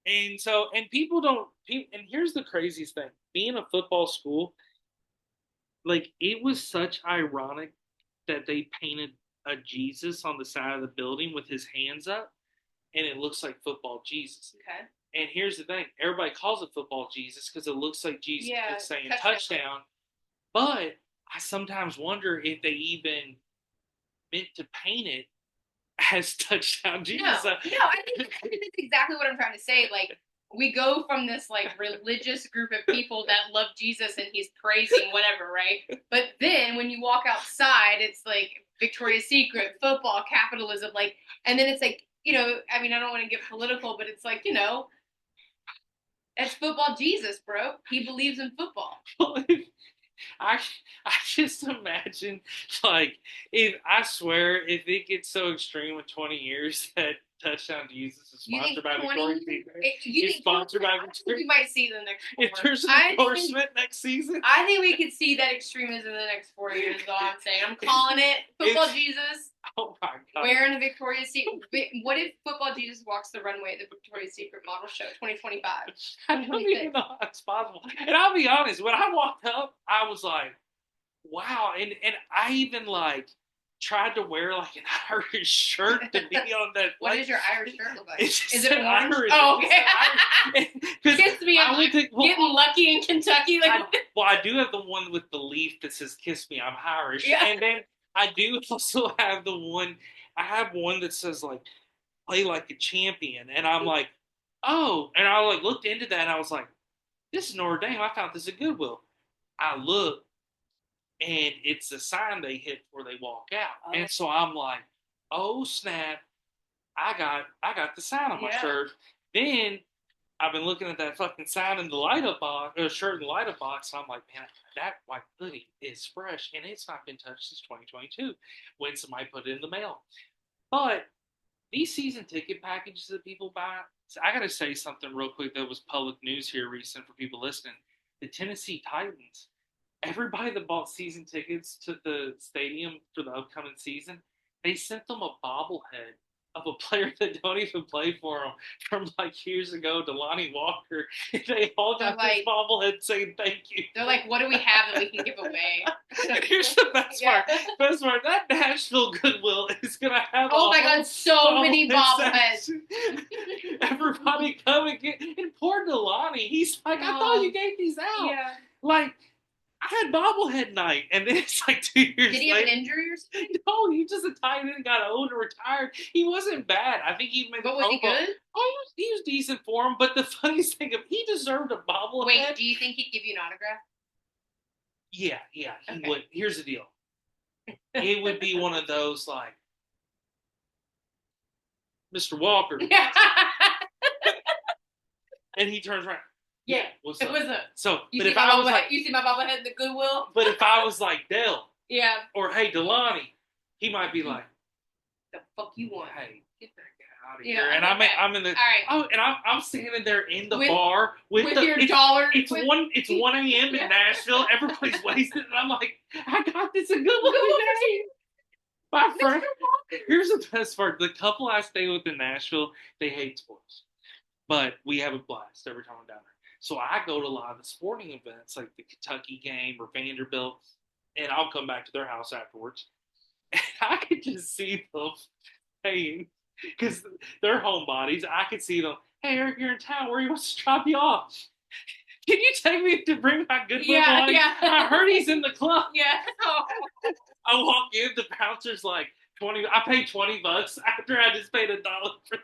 And people don't, and here's the craziest thing, being a football school, like, it was such ironic that they painted a Jesus on the side of the building with his hands up, and it looks like football Jesus. Okay. And here's the thing, everybody calls it football Jesus because it looks like Jesus is saying touchdown. But I sometimes wonder if they even meant to paint it as touchdown Jesus. No, I think that's exactly what I'm trying to say. Like, we go from this like religious group of people that love Jesus and he's praising whatever, right? But then when you walk outside, it's like Victoria's Secret, football, capitalism, like, and then it's like, I mean, I don't want to get political, but it's like, that's football Jesus, bro. He believes in football. I I just imagine, like, if I swear, if it gets so extreme in 20 years that Touchdown Jesus is sponsored by Victoria's Secret, it's sponsored by Victoria's. We might see the next 4 if there's an endorsement next season, I think we could see that extremism in the next 4 years. Is all I'm saying. I'm calling it football Jesus. Oh my God! Wearing a Victoria's Secret. What if football Jesus walks the runway at the Victoria's Secret model show 2025? I don't even know how it's possible. And I'll be honest, when I walked up, I was like, wow. And I even like tried to wear like an Irish shirt to be on that. What does your Irish shirt look like? Is it orange? Irish? Oh, okay. Kiss me. I'm getting lucky in Kentucky. I do have the one with the leaf that says "Kiss me, I'm Irish," and then I do also have the one. I have one that says like "Play like a champion," and I'm like, oh, and I like looked into that, and I was like, this is Notre Dame. I found this at Goodwill. I looked, and it's a sign they hit before they walk out, and so I'm like, oh snap, I got the sign on my shirt. Then I've been looking at that fucking sign in the light up box, or shirt in the light up box, and I'm like, man, that white hoodie is fresh, and it's not been touched since 2022 when somebody put it in the mail. But these season ticket packages that people buy, so I got to say something real quick that was public news here recent for people listening. The Tennessee Titans, everybody that bought season tickets to the stadium for the upcoming season, they sent them a bobblehead of a player that don't even play for them from like years ago, Delanie Walker. And they all got this bobblehead saying thank you. They're like, what do we have that we can give away? Here's the best part. Best part, that Nashville Goodwill is going to have my God, so many bobbleheads. Everybody come and get, and poor Delanie, he's like, I thought you gave these out. Yeah. Like, I had bobblehead night, and then it's like 2 years later. Did he have an injury or something? No, he just a tight end, got old and retired. He wasn't bad. I think he made the But was he good? Oh, he was decent for him. But the funniest thing, he deserved a bobblehead. Wait, do you think he'd give you an autograph? Yeah, he would. Here's the deal. It would be one of those like, Mr. Walker. And he turns around. Yeah, what's up? So, but if I was like, you see my bobblehead in the Goodwill. But if I was like Dell, or hey Delanie, he might be like, the fuck you want? Hey, get that guy out of here. And I'm in the and I'm standing there in the bar with your dollar. It's 1 a.m. in Nashville. Everybody's wasted, and I'm like, I got this a Goodwill today. My friend, here's the best part: the couple I stay with in Nashville, they hate sports, but we have a blast every time I'm down there. So I go to a lot of the sporting events, like the Kentucky game or Vanderbilt, and I'll come back to their house afterwards. And I could just see them saying, because they're homebodies, I could see them, hey, Eric, you're in town. Where you want to drop you off? Can you take me to bring my good boy? I heard he's in the club. Yeah. I walk in, the bouncer's like, I paid $20 after I just paid $1 for.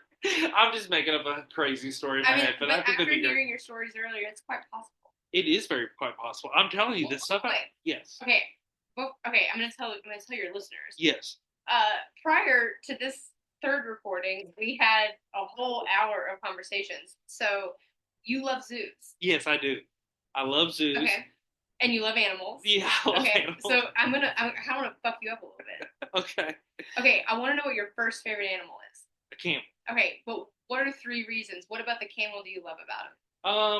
I'm just making up a crazy story in my head, but I think after hearing your stories earlier, it's quite possible. It is quite possible. I'm telling you, this stuff. Yes. Okay. Well, okay. I'm gonna tell your listeners. Yes. Prior to this third recording, we had a whole hour of conversations. So, you love zoos. Yes, I do. I love zoos. Okay. And you love animals. Yeah, I love animals. So I want to fuck you up a little bit. Okay. Okay, I want to know what your first favorite animal is. A camel. Okay, but what are 3 reasons? What about the camel do you love about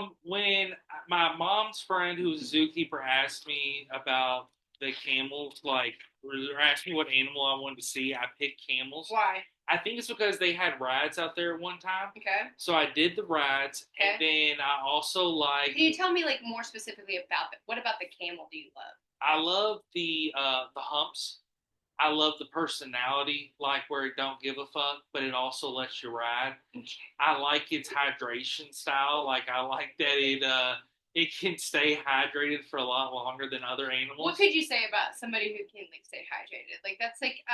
him? When my mom's friend, who's a zookeeper, asked me about the camels, like, or asked me what animal I wanted to see, I picked camels. Why? I think it's because they had rides out there at one time. Okay. So I did the rides, and then I also like. Can you tell me like more specifically about what about the camel do you love? I love the humps. I love the personality, like where it don't give a fuck, but it also lets you ride. I like its hydration style. Like I like that it can stay hydrated for a lot longer than other animals. What could you say about somebody who can like stay hydrated? Like that's like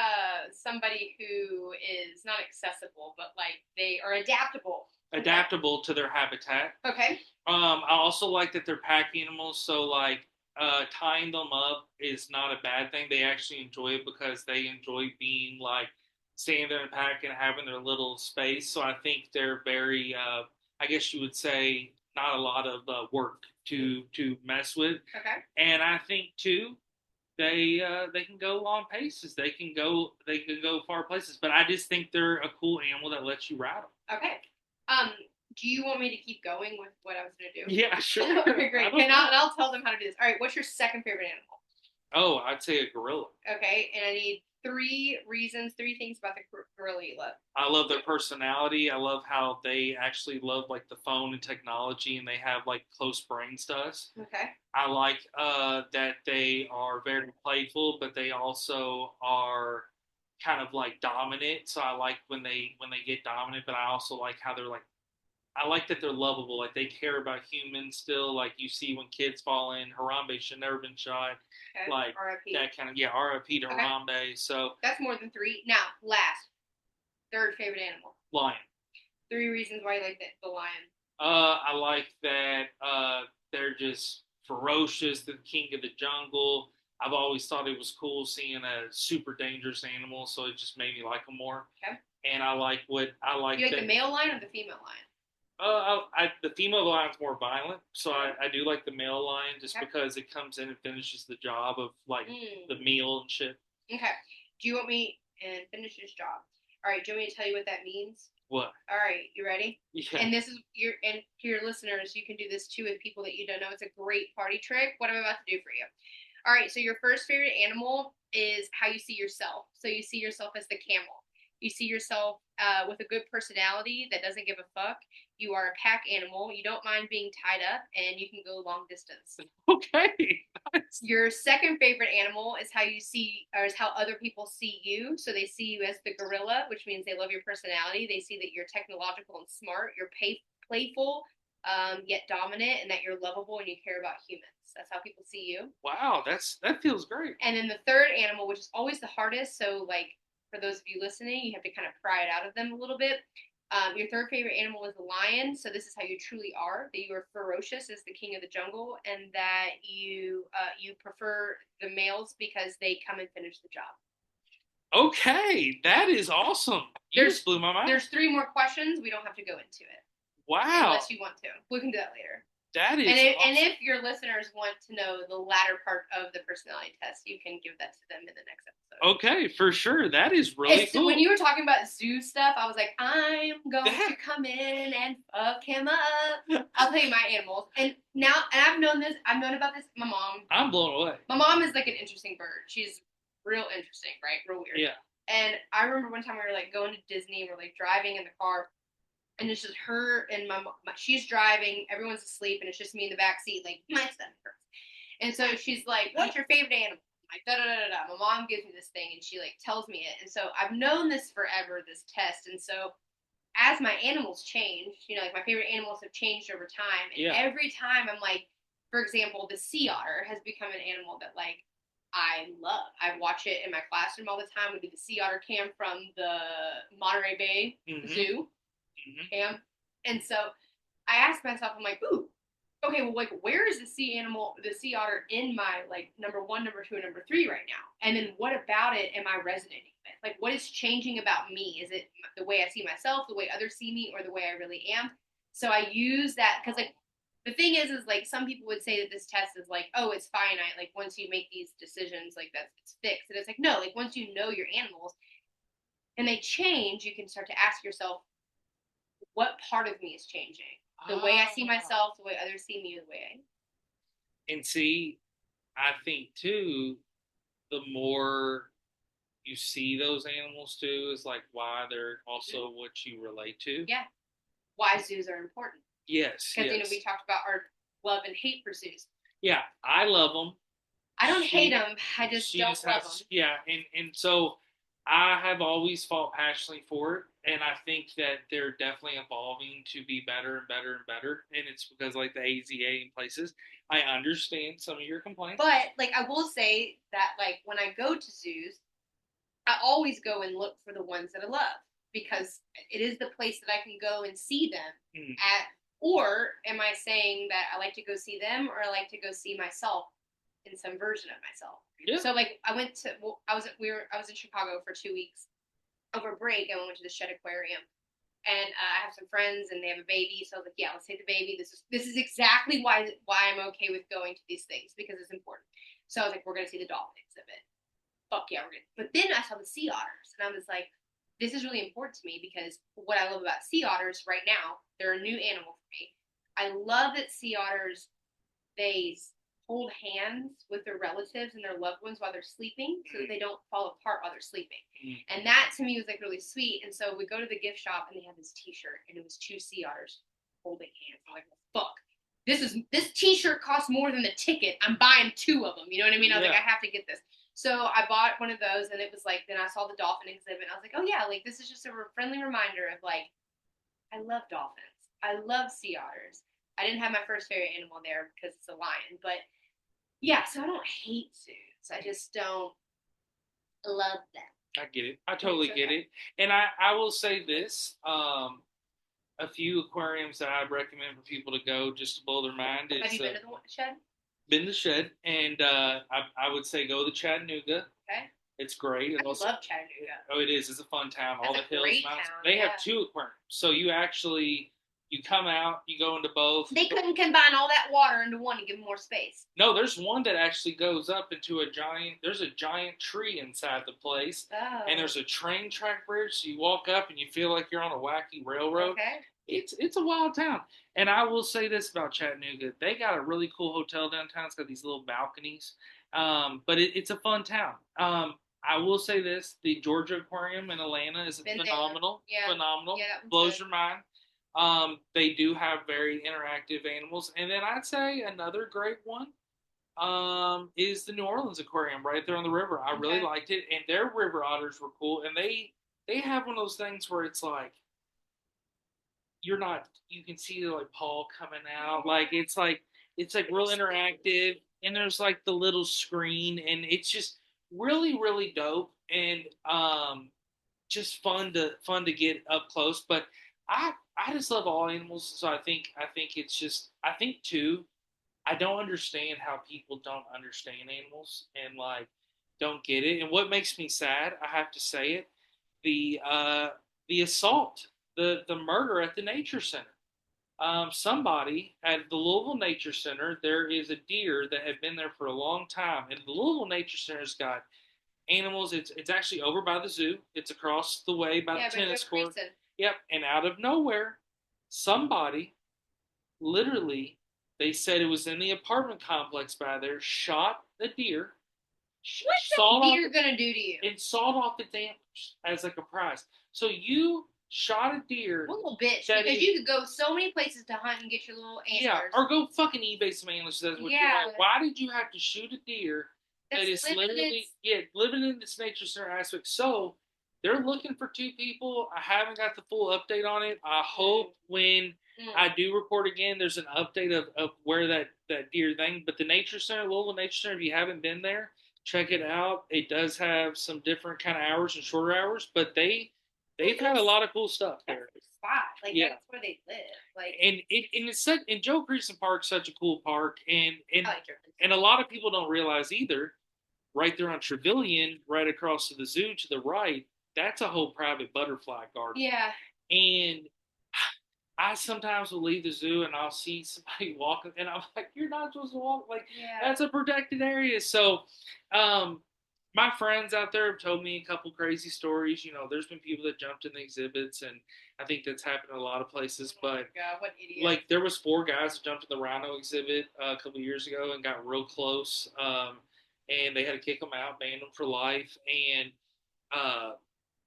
somebody who is not accessible, but like they are adaptable. Okay. adaptable to their habitat. Okay. I also like that they're pack animals, so like tying them up is not a bad thing. They actually enjoy it because they enjoy being like staying there in a pack and having their little space. So I think they're very, I guess you would say, not a lot of work to mess with. Okay. And I think too, they can go long paces. They can go far places. But I just think they're a cool animal that lets you ride them. Okay. Do you want me to keep going with what I was going to do? Yeah, sure. Okay, great. And I'll tell them how to do this. All right. What's your second favorite animal? Oh, I'd say a gorilla. Okay. And I need three things about the gorilla you love. I love their personality. I love how they actually love like the phone and technology, and they have like close brains to us. Okay. I like that they are very playful, but they also are kind of like dominant. So I like when they get dominant, but I also like how they're like I like that they're lovable. Like they care about humans still. Like you see when kids fall in, Harambe should never been shot. Okay. Like R.I.P. that kind of RIP to Okay. Harambe. So That's more than three. Now, last, third favorite animal. lion. 3 reasons why you like the lion. I like that they're just ferocious, the king of the jungle. I've always thought it was cool seeing a super dangerous animal, so it just made me like them more. Okay. And I like what I like. You like that, the male lion or the female lion? the female lion's more violent, so I do like the male lion just Okay. because it comes in and finishes the job of like the meal and shit. Okay. Do you want me and finish this job? All right. Do you want me to tell you what that means? What? All right. You ready? Yeah. And this is and to your listeners, you can do this too with people that you don't know. It's a great party trick. What I'm about to do for you. All right. So your first favorite animal is how you see yourself. So you see yourself as the camel. You see yourself with a good personality that doesn't give a fuck. You are a pack animal. You don't mind being tied up, and you can go long distance. Okay. Nice. Your second favorite animal is how you see, or is how other people see you. So they see you as the gorilla, which means they love your personality. They see that you're technological and smart. You're playful, yet dominant, and that you're lovable and you care about humans. That's how people see you. Wow, that feels great. And then the third animal, which is always the hardest. So like for those of you listening, you have to kind of pry it out of them a little bit. Your third favorite animal is the lion, so this is how you truly are. That you are ferocious as the king of the jungle, and that you prefer the males because they come and finish the job. Okay, that is awesome. You just blew my mind. There's 3 more questions. We don't have to go into it. Wow. Unless you want to. We can do that later. That is awesome. And if your listeners want to know the latter part of the personality test, you can give that to them in the next episode. Okay, for sure. That is really cool. When you were talking about zoo stuff, I was like, I'm going to come in and fuck him up. I'll tell you my animals. And I've known about this, my mom. I'm blown away. My mom is like an interesting bird. She's real interesting, right? Real weird. Yeah. And I remember one time we were like going to Disney and we're like driving in the car. And it's just her and my mom. She's driving, everyone's asleep, and it's just me in the back seat, like, my stomach hurts. And so she's like, what's your favorite animal? I'm like, da-da-da-da-da. My mom gives me this thing, and she, like, tells me it. And so I've known this forever, this test. And so as my animals change, like, my favorite animals have changed over time. And every time I'm like, for example, the sea otter has become an animal that, like, I love. I watch it in my classroom all the time. We do the sea otter cam from the Monterey Bay Zoo. Mm-hmm. And so I asked myself, I'm like, ooh, okay, well, like, where is the sea otter in my, like, number 1, number 2, and number 3 right now? And then what about it am I resonating with? Like, what is changing about me? Is it the way I see myself, the way others see me, or the way I really am? So I use that, because, like, the thing is, like, some people would say that this test is, like, oh, it's finite. Like, once you make these decisions, like, it's fixed. And it's like, no, like, once you know your animals and they change, you can start to ask yourself, what part of me is changing? The way I see myself, the way others see me, the way I. And see, I think too, the more you see those animals too, is like why they're also what you relate to. Yeah. Why zoos are important. Yes. Because we talked about our love and hate for zoos. Yeah, I love them. I don't hate them. I just don't love them. Yeah, and so I have always fought passionately for it, and I think that they're definitely evolving to be better and better and better, and it's because, like, the AZA in places, I understand some of your complaints. But, like, I will say that, like, when I go to zoos, I always go and look for the ones that I love, because it is the place that I can go and see them Mm. at. Or am I saying that I like to go see them, or I like to go see myself in some version of myself? Yeah. So like I went to I was in Chicago for 2 weeks over break, and we went to the Shed Aquarium. And I have some friends, and they have a baby. So I was like, yeah, let's take the baby. This is exactly why I'm okay with going to these things, because it's important. So I was like, we're gonna see the dolphin exhibit. Fuck yeah, we're gonna. But then I saw the sea otters, and I was like, this is really important to me, because what I love about sea otters right now, they're a new animal for me. I love that sea otters, they hold hands with their relatives and their loved ones while they're sleeping, so that they don't fall apart while they're sleeping. And that to me was like really sweet. And so we go to the gift shop, and they have this T-shirt, and it was 2 sea otters holding hands. I'm like, well, fuck. This T-shirt costs more than the ticket. I'm buying 2 of them. You know what I mean? I was like, I have to get this. So I bought one of those, and it was like, then I saw the dolphin exhibit, and I was like, oh yeah, like this is just a friendly reminder of like, I love dolphins. I love sea otters. I didn't have my first favorite animal there because it's a lion, but yeah, so I don't hate zoos. I just don't love them. I get it. I totally get it. And I will say this: a few aquariums that I'd recommend for people to go just to blow their mind. Have you been to the Shed? Been to the Shed, and I would say go to Chattanooga. Okay. It's great. I love Chattanooga. Oh, it is. It's a fun town. That's all the hills, mountains. They have 2 aquariums, so you come out, you go into both. They couldn't combine all that water into one to give more space. No, there's one that actually goes up into there's a giant tree inside the place. Oh. And there's a train track bridge, so you walk up and you feel like you're on a wacky railroad. Okay. It's a wild town. And I will say this about Chattanooga. They got a really cool hotel downtown. It's got these little balconies. But it's a fun town. I will say this. The Georgia Aquarium in Atlanta is phenomenal. Yeah. Phenomenal. Yeah, blows your mind. They do have very interactive animals. And then I'd say another great one is the New Orleans Aquarium right there on the river. I really liked it. And their river otters were cool. And they have one of those things where it's like, you can see the like paw coming out. It's like real interactive. And there's like the little screen, and it's just really, really dope. And just fun to get up close. But I just love all animals, so I think it's just I think too. I don't understand how people don't understand animals and like don't get it. And what makes me sad, I have to say it, the assault, the murder at the nature center. Somebody at the Louisville Nature Center, there is a deer that had been there for a long time, and the Louisville Nature Center's got animals. It's actually over by the zoo. It's across the way by the tennis court. Yep, and out of nowhere, somebody literally, they said it was in the apartment complex by there, shot a deer. What's a deer gonna do to you? And sawed off its antlers as like a prize. So you shot a deer. What little bitch? Because you could go so many places to hunt and get your little antlers. Yeah, or go fucking eBay some antlers. That's what you're like. Why did you have to shoot a deer that is literally living in this nature center aspect? So they're looking for 2 people. I haven't got the full update on it. I hope when I do report again, there's an update of where that deer thing. But the nature center, Louisville Nature Center, if you haven't been there, check it out. It does have some different kind of hours and shorter hours, but they've had a lot of cool stuff there. That's the spot. Like that's where they live. Like and it's such, and Joe Creason Park's such a cool park, and a lot of people don't realize either. Right there on Trevilian, right across to the zoo to the right, that's a whole private butterfly garden. Yeah. And I sometimes will leave the zoo and I'll see somebody walking, and I'm like, "You're not supposed to walk. Like that's a protected area." So, my friends out there have told me a couple crazy stories. You know, there's been people that jumped in the exhibits, and I think that's happened in a lot of places. But God, what idiots. Like there was 4 guys that jumped in the rhino exhibit a couple years ago and got real close. And they had to kick them out, ban them for life. And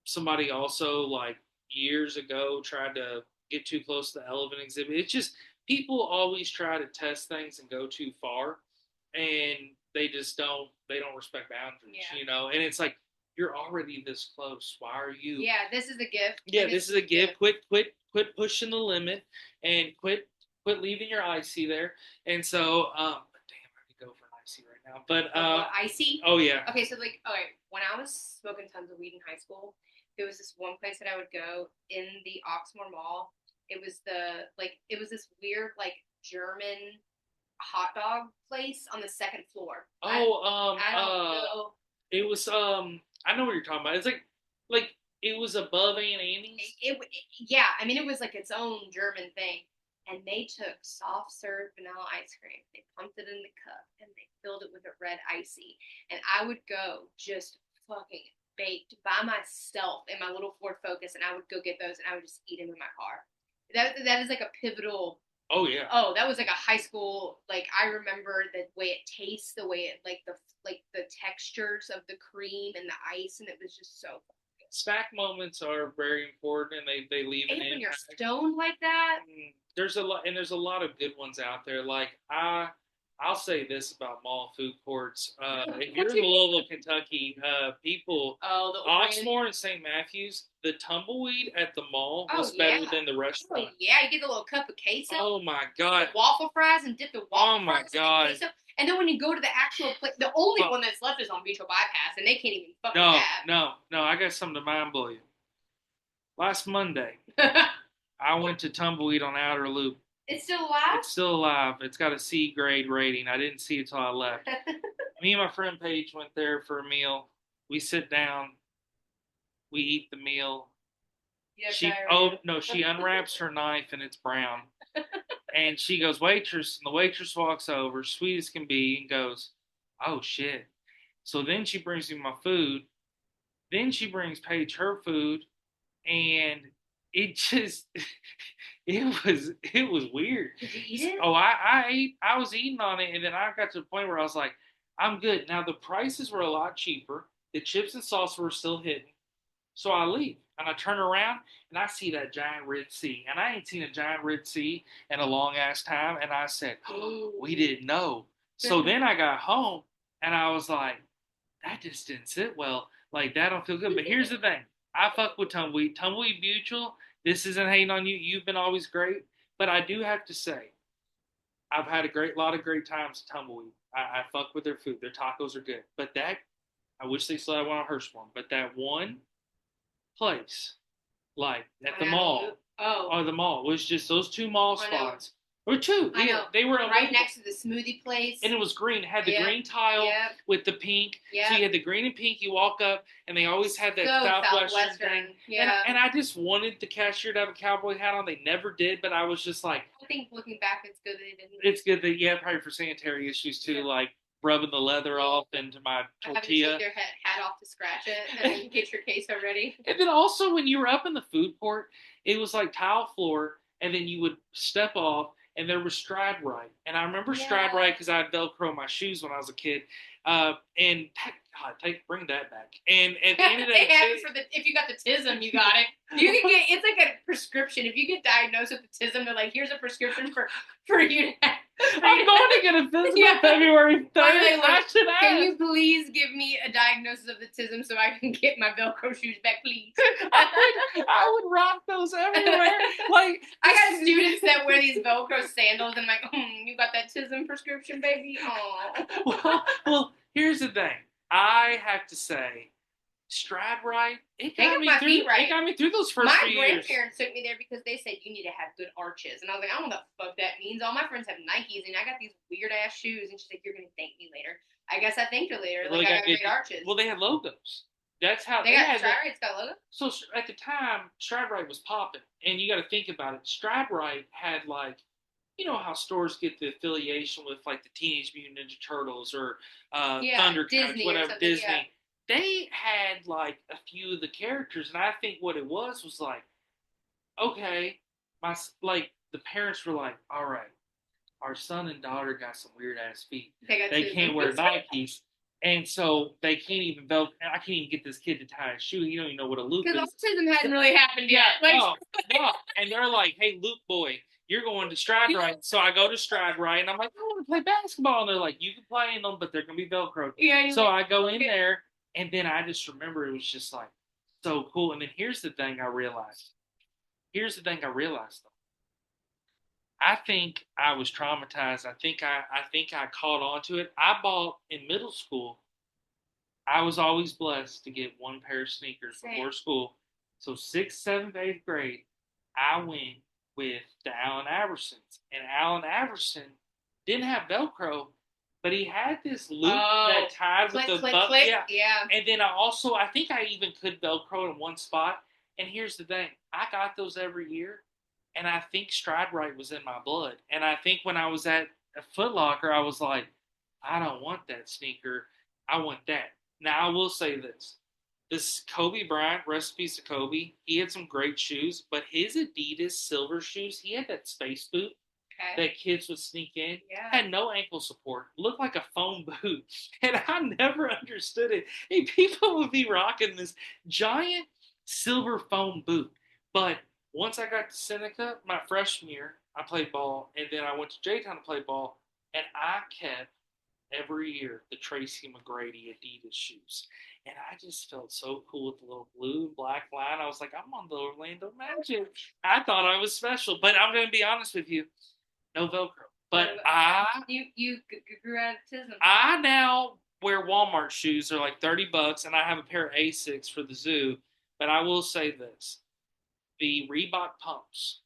somebody also, like years ago, tried to get too close to the elephant exhibit. It's just people always try to test things and go too far, and they just don't respect boundaries, you know. And it's like, you're already this close. Why are you? Yeah, this is a gift. Yeah, this is a gift. Quit pushing the limit, and quit leaving your icy there. And so, go for an icy right now. But icy? Oh yeah. Okay, so like, when I was smoking tons of weed in high school, there was this one place that I would go in the Oxmoor Mall. It was it was this weird like German hot dog place on the second floor. I don't know. it was I know what you're talking about. It's like it was above Aunt Annie's. Yeah, I mean, it was like its own German thing. And they took soft serve vanilla ice cream, they pumped it in the cup, and they filled it with a red icy. And I would go just fucking baked by myself in my little Ford Focus, and I would go get those, and I would just eat them in my car. That is like a pivotal. Oh yeah. Oh, that was like a high school. Like I remember the way it tastes, the way it like the textures of the cream and the ice, and it was just so. Snack moments are very important, and they leave an And when you're impact. stoned like that, There's a lot, and there's a lot of good ones out there. Like I'll say this about mall food courts. If you're in Louisville, Kentucky, people, oh, the Oxmoor and St. Matthews, the tumbleweed at the mall was better than the restaurant. Oh, yeah, you get a little cup of queso. Oh my god! Waffle fries and dip the waffle fries in queso. And then when you go to the actual place, the only one that's left is on Beach Bypass, and they can't even fuck with that. No, I got something to mind blow you. Last Monday, I went to Tumbleweed on Outer Loop. It's still alive? It's still alive. It's got a C grade rating. I didn't see it till I left. Me and my friend Paige went there for a meal. We sit down. We eat the meal. She unwraps her knife and it's brown. And she goes, waitress, and the waitress walks over, sweet as can be, and goes, oh shit. So then she brings me my food. Then she brings Paige her food, and it just it was weird. Did you eat it? Oh, I ate. I was eating on it, and then I got to the point where I was like, I'm good. Now the prices were a lot cheaper. The chips and sauce were still hidden. So I leave and I turn around and I see that giant Red Sea. And I ain't seen a giant Red Sea in a long ass time. And I said, oh, we didn't know. So then I got home and I was like, that just didn't sit well. Like, that don't feel good. But here's the thing. I fuck with Tumbleweed. Tumbleweed Mutual, this isn't hating on you. You've been always great. But I do have to say, I've had a lot of great times at Tumbleweed. I fuck with their food. Their tacos are good. But I wish they still had one on Hirschhorn. But that one place, like at the mall, or the mall, was just those two mall spots. Or two. They were right next to the smoothie place. And it was green. It had the green tile with the pink. So you had the green and pink. You walk up, and they always had that Southwestern thing. Yeah. And I just wanted the cashier to have a cowboy hat on. They never did, but I was just like, I think looking back, it's good they didn't. It's good that, probably for sanitary issues too, like rubbing the leather off into my tortilla. Having to take your hat off to scratch it, and then get your queso ready. And then also, when you were up in the food court, it was like tile floor, and then you would step off, and there was Stride Right. And I remember Stride Right because I had Velcro in my shoes when I was a kid. And bring that back. And at the end of the day, if you got the tism, you got it. You can get, it's like a prescription. If you get diagnosed with the tism, they're like, here's a prescription for you to have. I'm going to get a physical February 3rd. Can you please give me a diagnosis of the tism so I can get my Velcro shoes back, please? I would rock those everywhere. Like, I got students that wear these Velcro sandals, and I'm like, you got that tism prescription, baby? Oh. Well, here's the thing. I have to say, Stride Right, it got me through those first few years. My grandparents took me there because they said you need to have good arches. And I was like, I don't know what the fuck that means. All my friends have Nikes, and I got these weird-ass shoes. And she's like, you're going to thank me later. I guess I thanked her later. Well, I got great arches. Well, they had logos. That's how Stride Right's got logos? So at the time, Stride Right was popping. And you got to think about it. Stride Right had, like, you know how stores get the affiliation with, like, the Teenage Mutant Ninja Turtles or Thundercats, whatever, Disney. Yeah. They had, like, a few of the characters, and I think what it was like, okay, the parents were like, all right, our son and daughter got some weird-ass feet. They can't wear Nikes, and so they can't even I can't even get this kid to tie a shoe. You don't even know what a loop is. Because autism hadn't really happened yet. No. And they're like, hey, Luke boy, you're going to Stride Right. So I go to Stride Right, and I'm like, I want to play basketball. And they're like, you can play in them, but they're going to be Velcro. Yeah, so I go in there, and then I just remember it was just like so cool. And then here's the thing I realized. Though. I think I was traumatized. I think I caught on to it. I bought in middle school. I was always blessed to get one pair of sneakers before school. So sixth, seventh, eighth grade, I went with the Allen Iversons, and Allen Iverson didn't have Velcro, but he had this loop that Oh, tied with click, the click, butt. click. Yeah, Yeah. and then I think I even could Velcro in one spot. And here's the thing: I got those every year, and I think Stride Right was in my blood. And I think when I was at a Foot Locker, I was like, I don't want that sneaker. I want that. Now I will say this Kobe Bryant, rest in peace to Kobe. He had some great shoes, but his Adidas silver shoes, he had that space boot Okay. that kids would sneak in. Yeah. Had no ankle support, looked like a foam boot, and I never understood it. Hey, people would be rocking this giant silver foam boot, but once I got to Seneca, my freshman year, I played ball, and then I went to J Town to play ball, and I kept every year the Tracy McGrady Adidas shoes. And I just felt so cool with the little blue and black line. I was like, I'm on the Orlando Magic. I thought I was special, but I'm going to be honest with you, no Velcro. But you grew out of tism. I now wear Walmart shoes. They're like $30, and I have a pair of Asics for the zoo. But I will say this: the Reebok pumps.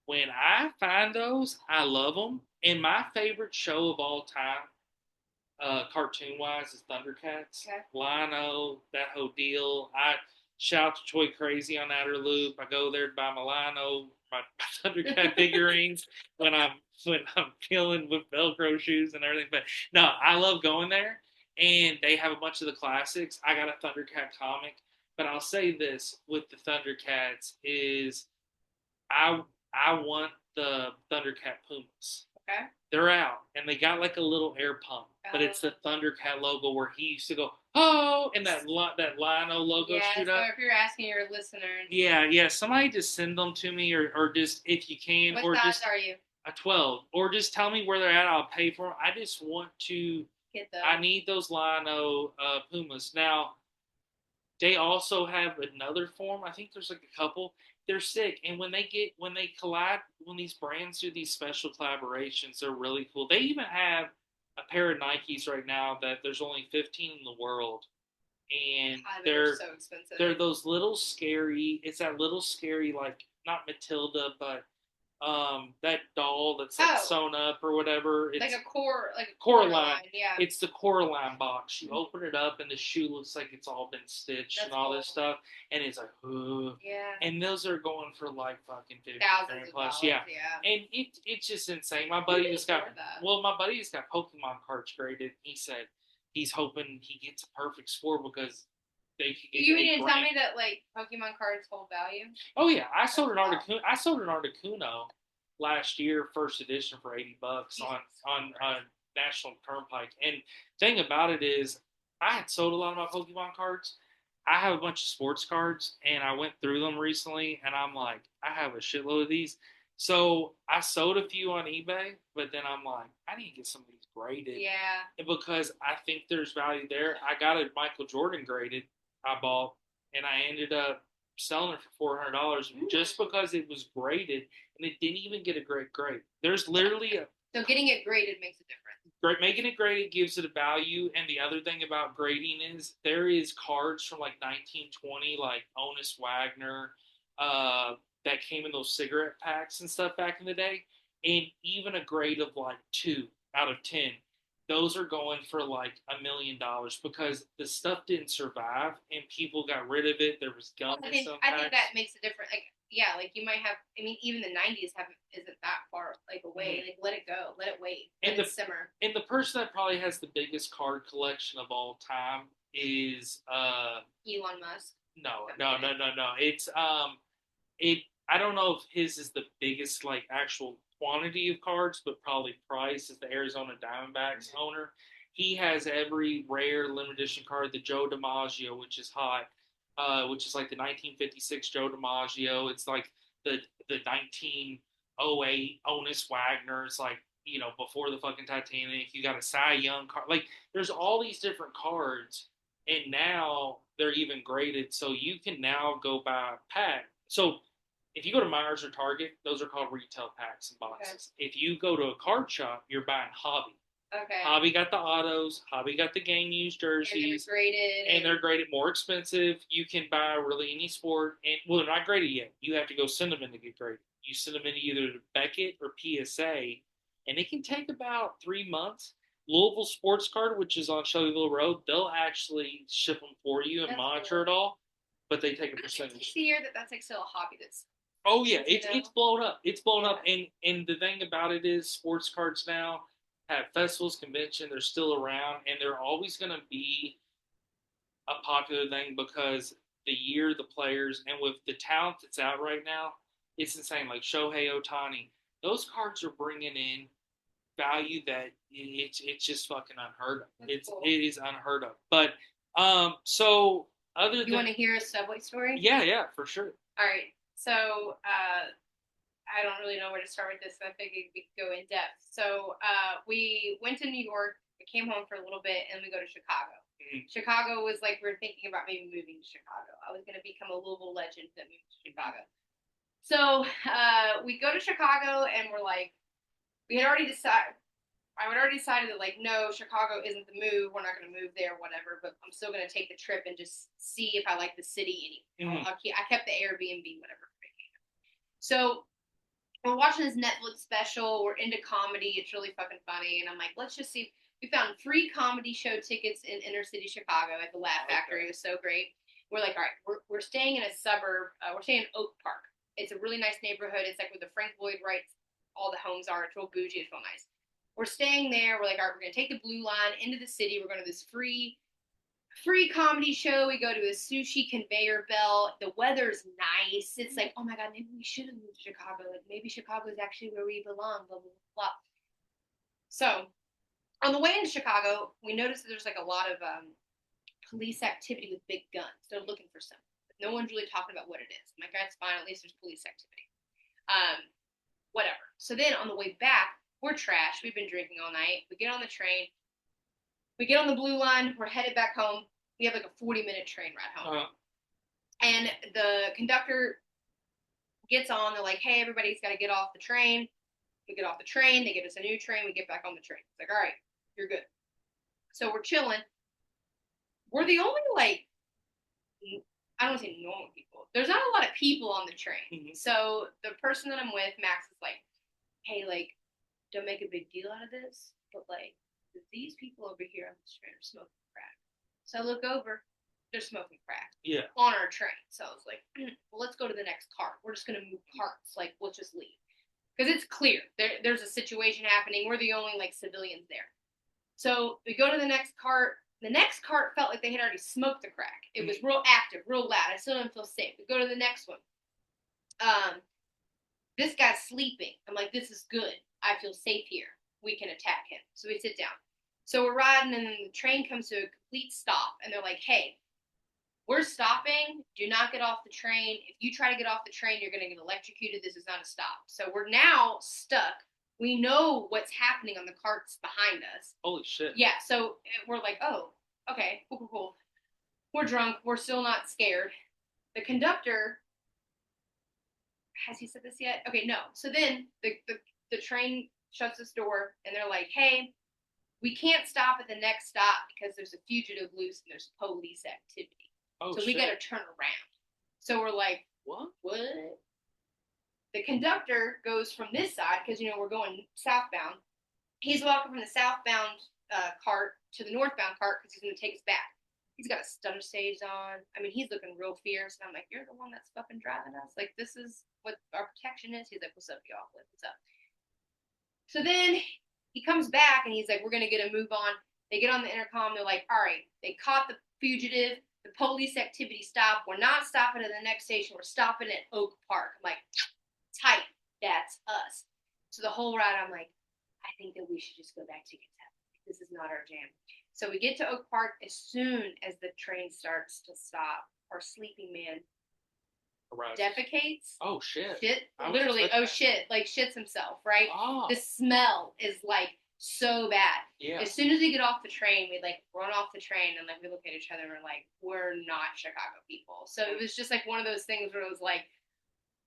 When I find those, I love them. And my favorite show of all time, cartoon wise, is Thundercats. Okay. Lino, that whole deal. I shout to Troy Crazy on Outer Loop. I go there to buy my Lino, my Thundercat figurines when I'm feeling with Velcro shoes and everything. But no, I love going there, and they have a bunch of the classics. I got a Thundercat comic, but I'll say this with the Thundercats is I I want the Thundercat Pumas. Okay. They're out, and they got like a little air pump, but it's the Thundercat logo where he used to go oh, and that Lino logo shoot so up. if you're asking your listeners, Yeah. Somebody just send them to me, or just if you can, what or size just are you? a 12, or just tell me where they're at. I'll pay for them. I just want to. Get those. I need those Lino Pumas now. They also have another form. I think there's like a couple. They're sick, and when they collide, when these brands do these special collaborations, they're really cool. They even have a pair of Nikes right now that there's only 15 in the world, and they're so expensive. They're those little scary. It's that little scary, like not Matilda, but that doll that's like sewn up or whatever. It's like a Coraline. Yeah. It's the Coraline box. You open it up and the shoe looks like it's all been stitched and all this stuff, and it's like, ugh. Yeah. And those are going for like fucking 50 thousands plus. Yeah. And it's just insane. My buddy just got my buddy just got Pokemon cards graded. He said he's hoping he gets a perfect score because you didn't tell me that like Pokemon cards hold value. Oh yeah, I sold an Articuno last year, first edition, for $80 on National Turnpike. And thing about it is, I had sold a lot of my Pokemon cards. I have a bunch of sports cards, and I went through them recently, and I'm like, I have a shitload of these. So I sold a few on eBay, but then I'm like, I need to get some of these graded. Yeah. Because I think there's value there. I got a Michael Jordan graded. I bought, and I ended up selling it for $400 just because it was graded, and it didn't even get a great grade. There's literally so getting it graded makes a difference. Making it graded gives it a value, and the other thing about grading is there is cards from like 1920, like Honus Wagner, that came in those cigarette packs and stuff back in the day, and even a grade of like 2 out of 10, those are going for like $1 million because the stuff didn't survive and people got rid of it. There was gum. I think that makes a difference. Like, yeah, like you might have. I mean, even the '90s isn't that far like away. Mm-hmm. Like, let it go, let it wait, let it simmer. And the person that probably has the biggest card collection of all time is Elon Musk. No. It's I don't know if his is the biggest like actual quantity of cards, but probably Price is the Arizona Diamondbacks owner. He has every rare limited edition card, the Joe DiMaggio, which is hot, which is like the 1956 Joe DiMaggio. It's like the 1908 Honus Wagner. It's like, before the fucking Titanic. You got a Cy Young card. Like, there's all these different cards, and now they're even graded, so you can now go buy a pack. So if you go to Myers or Target, those are called retail packs and boxes. Okay. If you go to a card shop, you're buying hobby. Okay. Hobby got the autos. Hobby got the game used And they're jerseys. graded. And they're graded more expensive. You can buy really any sport. And well, they're not graded yet. You have to go send them in to get graded. You send them in either to Beckett or PSA, and it can take about 3 months. Louisville Sports Card, which is on Shelbyville Road, they'll actually ship them for you and That's monitor cool. it all, but they take a It percentage. takes the year that's like still a hobby that's Oh yeah, you it's know. blown up. It's blown up, Yeah. and the thing about it is, sports cards now have festivals, convention. They're still around, and they're always going to be a popular thing because the year, the players, and with the talent that's out right now, it's insane. Like Shohei Ohtani, those cards are bringing in value that it's just fucking unheard of. That's cool. It is unheard of. But so other You than want to hear a Subway story? yeah, for sure. All right. So I don't really know where to start with this. So I figured we could go in depth. So we went to New York. We came home for a little bit, and we go to Chicago. Mm-hmm. Chicago was like we were thinking about maybe moving to Chicago. I was going to become a Louisville legend that moved to Chicago. So we go to Chicago, and we're like, we had already decided. I had already decided that like no, Chicago isn't the move. We're not going to move there, whatever. But I'm still going to take the trip and just see if I like the city. Mm-hmm. I kept the Airbnb, whatever. So we're watching this Netflix special. We're into comedy. It's really fucking funny. And I'm like, let's just see. We found free comedy show tickets in inner city Chicago at the Laugh Factory. It was so great. We're like, all right, we're staying in a suburb. We're staying in Oak Park. It's a really nice neighborhood. It's like where the Frank Lloyd Wright, all the homes are. It's real bougie. It's real nice. We're staying there. We're like, all right, we're going to take the blue line into the city. We're going to this free comedy show. We go to a sushi conveyor belt. The weather's nice. It's like, oh my god, maybe we should have moved to Chicago. Like maybe Chicago is actually where we belong. Blah blah blah. So on the way into Chicago, we noticed that there's like a lot of police activity with big guns. They're looking for something. But no one's really talking about what it is. I'm like, that's fine. At least there's police activity. Whatever. So then on the way back, we're trashed. We've been drinking all night. We get on the train. We get on the blue line. We're headed back home. We have like a 40-minute train ride home. And the conductor gets on. They're like, hey, everybody's got to get off the train. We get off the train. They give us a new train. We get back on the train. It's like, all right, you're good. So we're chilling. We're the only, like, I don't want to say normal people. There's not a lot of people on the train. Mm-hmm. So the person that I'm with, Max, is like, hey, like, don't make a big deal out of this, but, like, these people over here on the train are smoking crack. So I look over, they're smoking crack. Yeah. On our train. So I was like, well, let's go to the next cart. We're just going to move carts. Like, let's just leave. Because it's clear. There's a situation happening. We're the only, like, civilians there. So we go to the next cart. The next cart felt like they had already smoked the crack. It was real active, real loud. I still didn't feel safe. We go to the next one. This guy's sleeping. I'm like, this is good. I feel safe here. We can attack him. So we sit down. So we're riding, and then the train comes to a complete stop. And they're like, hey, we're stopping. Do not get off the train. If you try to get off the train, you're going to get electrocuted. This is not a stop. So we're now stuck. We know what's happening on the carts behind us. Holy shit. Yeah, so we're like, oh, okay, cool. We're drunk. We're still not scared. The conductor, has he said this yet? Okay, no. So then the train shuts its door, and they're like, hey, we can't stop at the next stop because there's a fugitive loose and there's police activity. Oh, so we got to turn around. So we're like, what? The conductor goes from this side because, we're going southbound. He's walking from the southbound cart to the northbound cart because he's going to take us back. He's got a stunner stage on. I mean, he's looking real fierce. And I'm like, you're the one that's fucking driving us? Like, this is what our protection is? He's like, what's up, y'all? What's up? So then he comes back and he's like, we're going to get a move on. They get on the intercom. They're like, all right, they caught the fugitive. The police activity stopped. We're not stopping at the next station. We're stopping at Oak Park. I'm like, tight. That's us. So the whole ride, I'm like, I think that we should just go back to Kentucky. This is not our jam. So we get to Oak Park. As soon as the train starts to stop, our sleeping man defecates. Oh, shit. Literally, oh, shit. Like, shits himself, right? Oh. The smell is, like, so bad. Yeah. As soon as we get off the train, we, like, run off the train, and, like, we look at each other, and we're like, we're not Chicago people. So it was just, like, one of those things where it was like,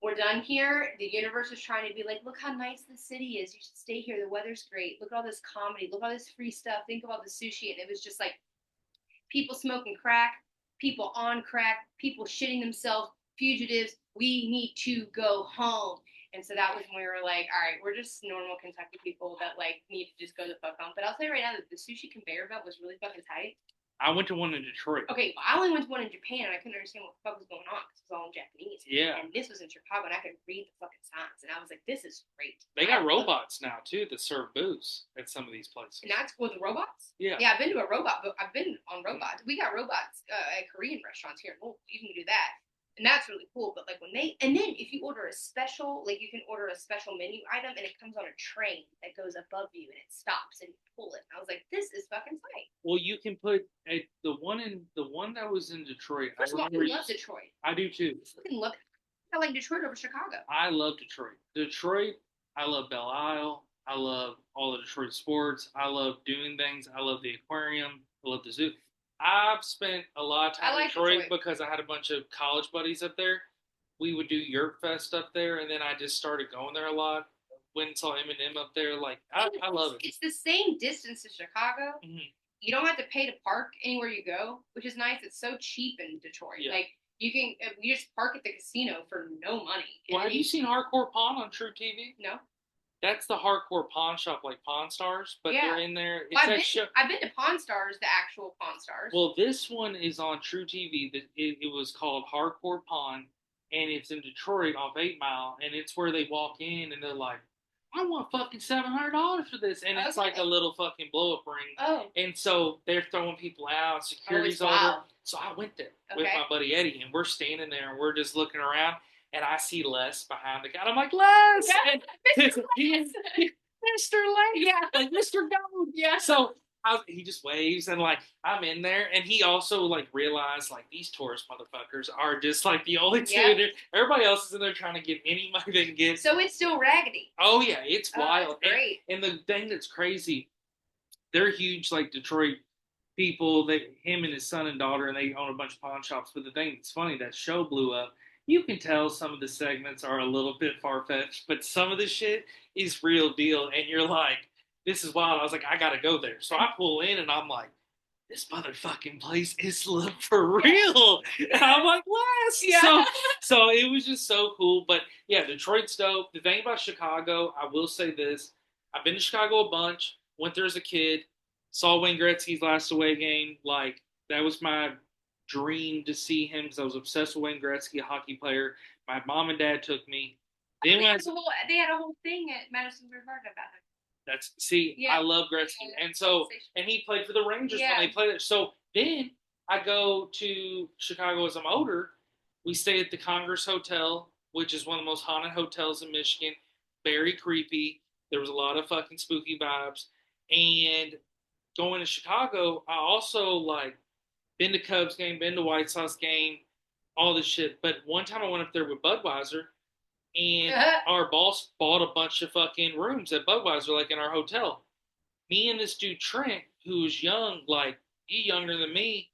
we're done here. The universe is trying to be like, look how nice the city is. You should stay here. The weather's great. Look at all this comedy. Look at all this free stuff. Think of all the sushi. And it was just like people smoking crack, people on crack, people shitting themselves, fugitives. We need to go home. And so that was when we were like, all right, we're just normal Kentucky people that like need to just go the fuck home. But I'll tell you right now that the sushi conveyor belt was really fucking tight. I went to one in Detroit. Okay, well, I only went to one in Japan, and I couldn't understand what the fuck was going on because it was all in Japanese. Yeah. And this was in Chicago, and I could read the fucking signs, and I was like, this is great. They got robots now, too, that serve booze at some of these places. And that's with the robots? Yeah. Yeah, I've been to a robot, but I've been on robots. We got robots at Korean restaurants here in Louisville. You can do that. And that's really cool. But like when and then if you order a special, like you can order a special menu item and it comes on a train that goes above you and it stops and you pull it. And I was like, this is fucking tight. Well, you can put the one that was in Detroit. First of all, I love Detroit. I do too. I like Detroit over Chicago. I love Detroit. Detroit, I love Belle Isle. I love all the Detroit sports. I love doing things. I love the aquarium. I love the zoo. I've spent a lot of time in Detroit because I had a bunch of college buddies up there. We would do Yurt Fest up there, and then I just started going there a lot. Went and saw Eminem up there. Like, I love it. It's the same distance to Chicago. Mm-hmm. You don't have to pay to park anywhere you go, which is nice. It's so cheap in Detroit. Yeah. Like, you just park at the casino for no money. Well, have you seen Hardcore Pawn on True TV? No. That's the hardcore pawn shop, like Pawn Stars, but they're in there. It's I've been to Pawn Stars, the actual Pawn Stars. Well, this one is on True TV. It was called Hardcore Pawn, and it's in Detroit off 8 Mile, and it's where they walk in and they're like, I want fucking $700 for this, and it's like a little fucking blow up ring. Oh. And so they're throwing people out, security's over. So I went there with my buddy Eddie, and we're standing there and we're just looking around. And I see Les behind the guy. I'm like, Les! Yeah, and Mr. Les! Mr. Les! Yeah. Like, Mr. Gold! Yeah. So he just waves, and like, I'm in there. And he also like realized, like, these tourist motherfuckers are just like the only two in there. Everybody else is in there trying to get any money they can get. So it's still raggedy. Oh, yeah. It's wild. That's great. And the thing that's crazy, they're huge, like, Detroit people. Him and his son and daughter, and they own a bunch of pawn shops. But the thing that's funny, that show blew up. You can tell some of the segments are a little bit far-fetched, but some of the shit is real deal. And you're like, this is wild. I was like, I got to go there. So I pull in and I'm like, this motherfucking place is for real. And I'm like, what? Yeah. So it was just so cool. But yeah, Detroit's dope. The thing about Chicago, I will say this. I've been to Chicago a bunch. Went there as a kid. Saw Wayne Gretzky's last away game. Like, that was my dream to see him because I was obsessed with Wayne Gretzky, a hockey player. My mom and dad took me. Then they had a whole thing at Madison Square Garden about him. I love Gretzky, and he played for the Rangers when they played it. So then I go to Chicago as I'm older. We stay at the Congress Hotel, which is one of the most haunted hotels in Michigan. Very creepy. There was a lot of fucking spooky vibes. And going to Chicago, I also like been to Cubs game, been to White Sox game, all this shit. But one time I went up there with Budweiser, and our boss bought a bunch of fucking rooms at Budweiser, like in our hotel. Me and this dude Trent, who's young, like he younger than me,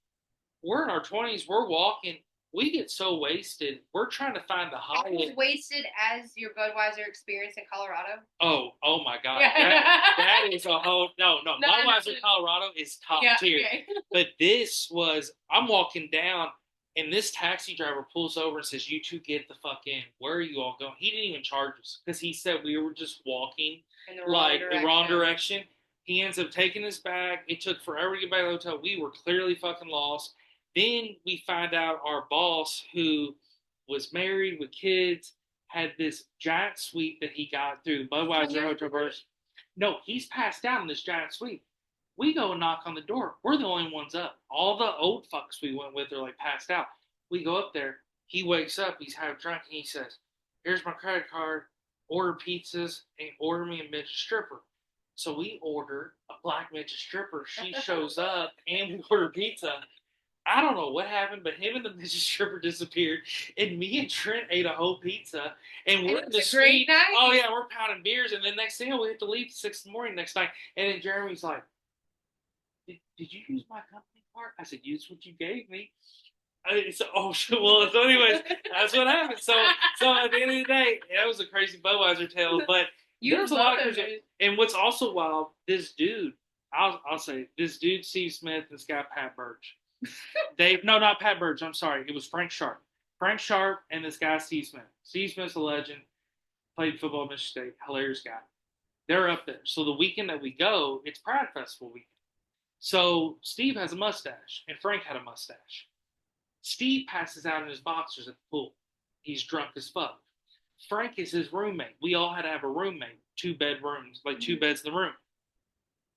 we're in our 20s, we're walking, we get so wasted, we're trying to find the Hyatt. As wasted as your Budweiser experience in Colorado? Oh my God. That is a whole, no, Budweiser Colorado is top tier. Okay. But this was, I'm walking down, and this taxi driver pulls over and says, you two get the fuck in. Where are you all going? He didn't even charge us, because he said we were just walking in the wrong direction. He ends up taking us back. It took forever to get back to the hotel. We were clearly fucking lost. Then we find out our boss, who was married with kids, had this giant suite that he got through the Budweiser Hotel. No, he's passed out in this giant suite. We go and knock on the door. We're the only ones up. All the old fucks we went with are like passed out. We go up there. He wakes up. He's half drunk, and he says, here's my credit card. Order pizzas and order me a midget stripper. So we order a black midget stripper. She shows up, and we order pizza. I don't know what happened, but him and the midget stripper disappeared, and me and Trent ate a whole pizza, and we're in the street. Oh yeah, we're pounding beers, and then next thing we have to leave at 6 in the morning next night. And then Jeremy's like, "Did you use my company card?" I said, "Use what you gave me." So anyways, that's what happened. So at the end of the day, that was a crazy Budweiser tale. But You there's a lot love of those crazy. movies. And what's also wild, this dude, I'll say this dude, Steve Smith, and this guy Pat Burge. They no, not Pat Burge. I'm sorry, it was Frank Sharp. Frank Sharp and this guy Steve Smith. Steve Smith's a legend. Played football at Michigan State. Hilarious guy. They're up there. So the weekend that we go, it's Pride Festival weekend. So Steve has a mustache, and Frank had a mustache. Steve passes out in his boxers at the pool. He's drunk as fuck. Frank is his roommate. We all had to have a roommate, two bedrooms, like two beds in the room.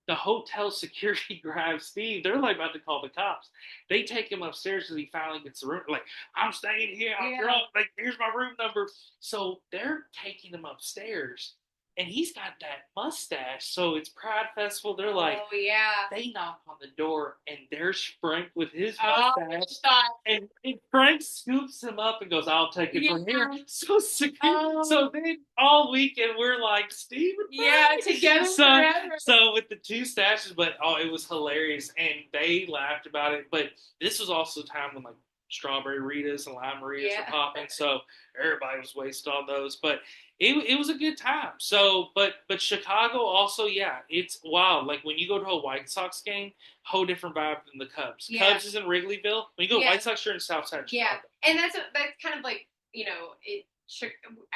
The hotel security grabs Steve. They're like about to call the cops. They take him upstairs because he finally gets the room. Like, I'm staying here. I'm drunk. Like, here's my room number. So they're taking him upstairs, and he's got that mustache. So it's Pride Festival. They're like, Oh yeah. they knock on the door, and there's Frank with his Oh, mustache. thought. And Frank scoops him up and goes, "I'll take it from here." So Oh. so then all weekend we're like, Steve and Frank. Together forever. So with the two stashes, but it was hilarious, and they laughed about it. But this was also a time when like strawberry Ritas and lime Ritas were popping, so everybody was wasted on those. But it was a good time. So, but Chicago also, yeah, it's wild. Like when you go to a White Sox game, whole different vibe than the Cubs. Cubs is in Wrigleyville. When you go to White Sox, you're in South Side Chicago. And that's kind of like it.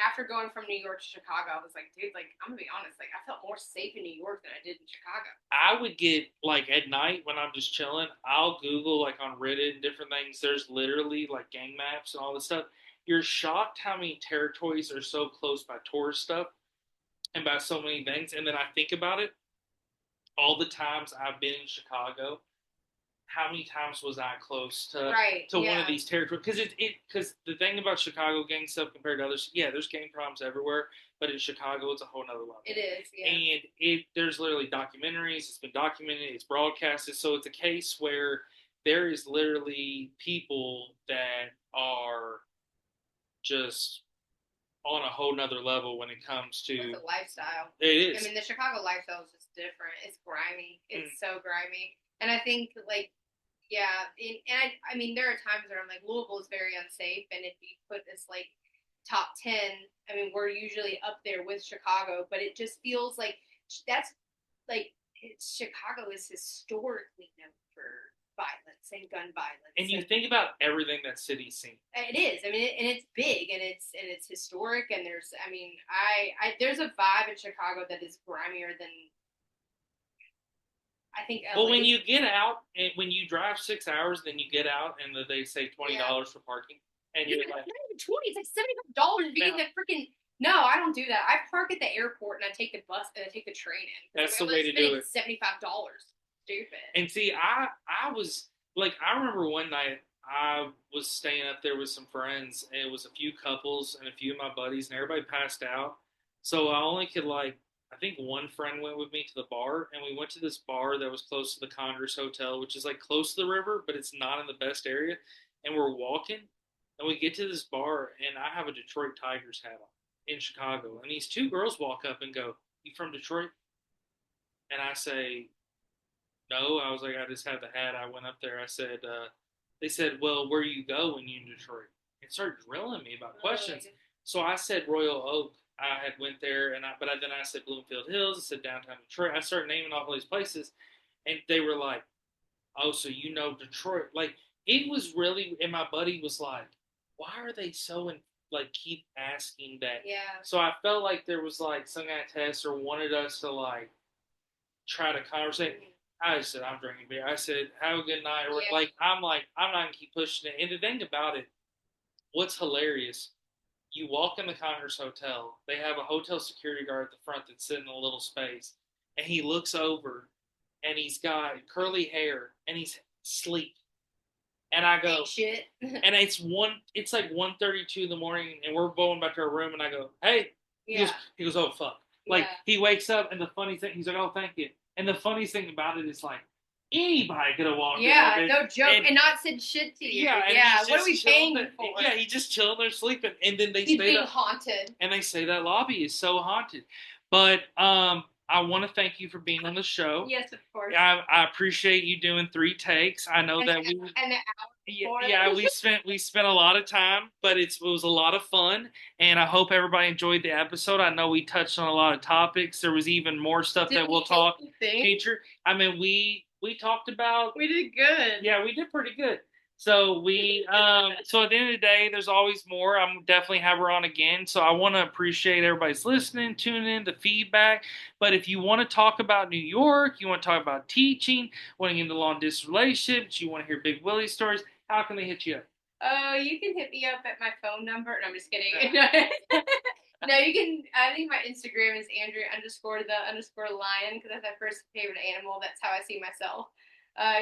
After going from New York to Chicago, I was like, dude, like I'm gonna be honest, like I felt more safe in New York than I did in Chicago. I would get like at night when I'm just chilling, I'll Google like on Reddit and different things. There's literally like gang maps and all this stuff. You're shocked how many territories are so close by tourist stuff and by so many things. And then I think about it, all the times I've been in Chicago, how many times was I close to one of these territories? Because the thing about Chicago gang stuff compared to others, yeah, there's gang problems everywhere, but in Chicago it's a whole nother level. It is, yeah. And there's literally documentaries. It's been documented. It's broadcasted. So it's a case where there is literally people that are just on a whole nother level when it comes to the lifestyle. It is. I mean, the Chicago lifestyle is just different. It's grimy. It's so grimy. And I think like I mean, there are times where I'm like, Louisville is very unsafe, and if you put this like top 10, I mean, we're usually up there with Chicago, but it just feels like that's like Chicago is historically known for violence and gun violence. And you think about everything that city's seen. It is. I mean, and it's big, and it's historic, and there's, I mean, there's a vibe in Chicago that is grimier than I think LA. Well, when you get out, and when you drive 6 hours, then you get out, and they say $20 for parking, and you're like, not even 20. It's like $75 being the freaking. No, I don't do that. I park at the airport and I take the bus and I take the train in. That's the way to do it. $75. Stupid. And see, I was like, I remember one night I was staying up there with some friends, and it was a few couples and a few of my buddies, and everybody passed out. So I only could like I think one friend went with me to the bar, and we went to this bar that was close to the Congress Hotel, which is like close to the river, but it's not in the best area. And we're walking, and we get to this bar, and I have a Detroit Tigers hat on in Chicago. And these two girls walk up and go, "You from Detroit?" And I say, "No." I was like, "I just have the hat." I went up there. I said, they said, "Well, where you go when you in Detroit?" And started drilling me about questions. So I said Royal Oak. I had went there, but then I said Bloomfield Hills. I said downtown Detroit. I started naming off all these places, and they were like, "Oh, so you know Detroit?" Like it was really, and my buddy was like, "Why are they so like keep asking that?" Yeah. So I felt like there was like some kind of test or wanted us to like try to conversate. I just said, "I'm drinking beer." I said, "Have a good night." Yeah. I'm not gonna keep pushing it. And the thing about it, what's hilarious, you walk in the Congress Hotel, they have a hotel security guard at the front that's sitting in a little space, and he looks over, and he's got curly hair, and he's asleep. And I go, shit. And it's like 1:32 in the morning, and we're going back to our room, and I go, "Hey." Yeah. He goes, "Oh, fuck." Like, he wakes up, and the funny thing, he's like, "Oh, thank you." And the funniest thing about it is, like, anybody could have walked in. Yeah, no joke. And not said shit to you. Yeah, what are we paying for? Yeah, he's just chilling there sleeping. And then he's being haunted. And they say that lobby is so haunted. But I want to thank you for being on the show. Yes, of course. I appreciate you doing 3 takes. I know that we... And an hour Yeah, Poorly. yeah, we spent a lot of time, but it was a lot of fun, and I hope everybody enjoyed the episode. I know we touched on a lot of topics. There was even more stuff Did that we'll we talk make you think? future. I mean, we talked about. We did good. Yeah, we did pretty good. So so at the end of the day, there's always more. I'm definitely have her on again. So I want to appreciate everybody's listening, tuning in, the feedback. But if you want to talk about New York, you want to talk about teaching, want to get into long distance relationships, you want to hear Big Willy stories, how can they hit you up? Oh, you can hit me up at my phone number. No, I'm just kidding. Yeah. No, you can. I think my Instagram is Andrea underscore the underscore lion because that's my first favorite animal. That's how I see myself.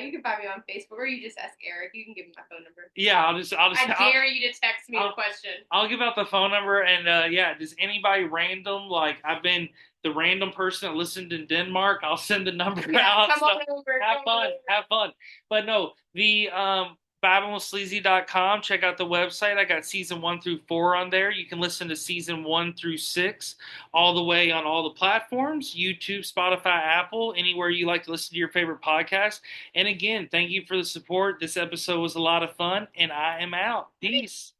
You can find me on Facebook, or you just ask Eric. You can give me my phone number. Yeah, I dare you to text me I'll, a question. I'll give out the phone number and yeah, does anybody random like I've been the random person that listened in Denmark, I'll send the number Yeah, out. come So on over. have Come on fun, over. have fun. But no, the BabylonSleazy.com. Check out the website. I got season 1 through 4 on there. You can listen to season 1 through 6 all the way on all the platforms: YouTube, Spotify, Apple, anywhere you like to listen to your favorite podcast. And again, thank you for the support. This episode was a lot of fun, and I am out. Peace.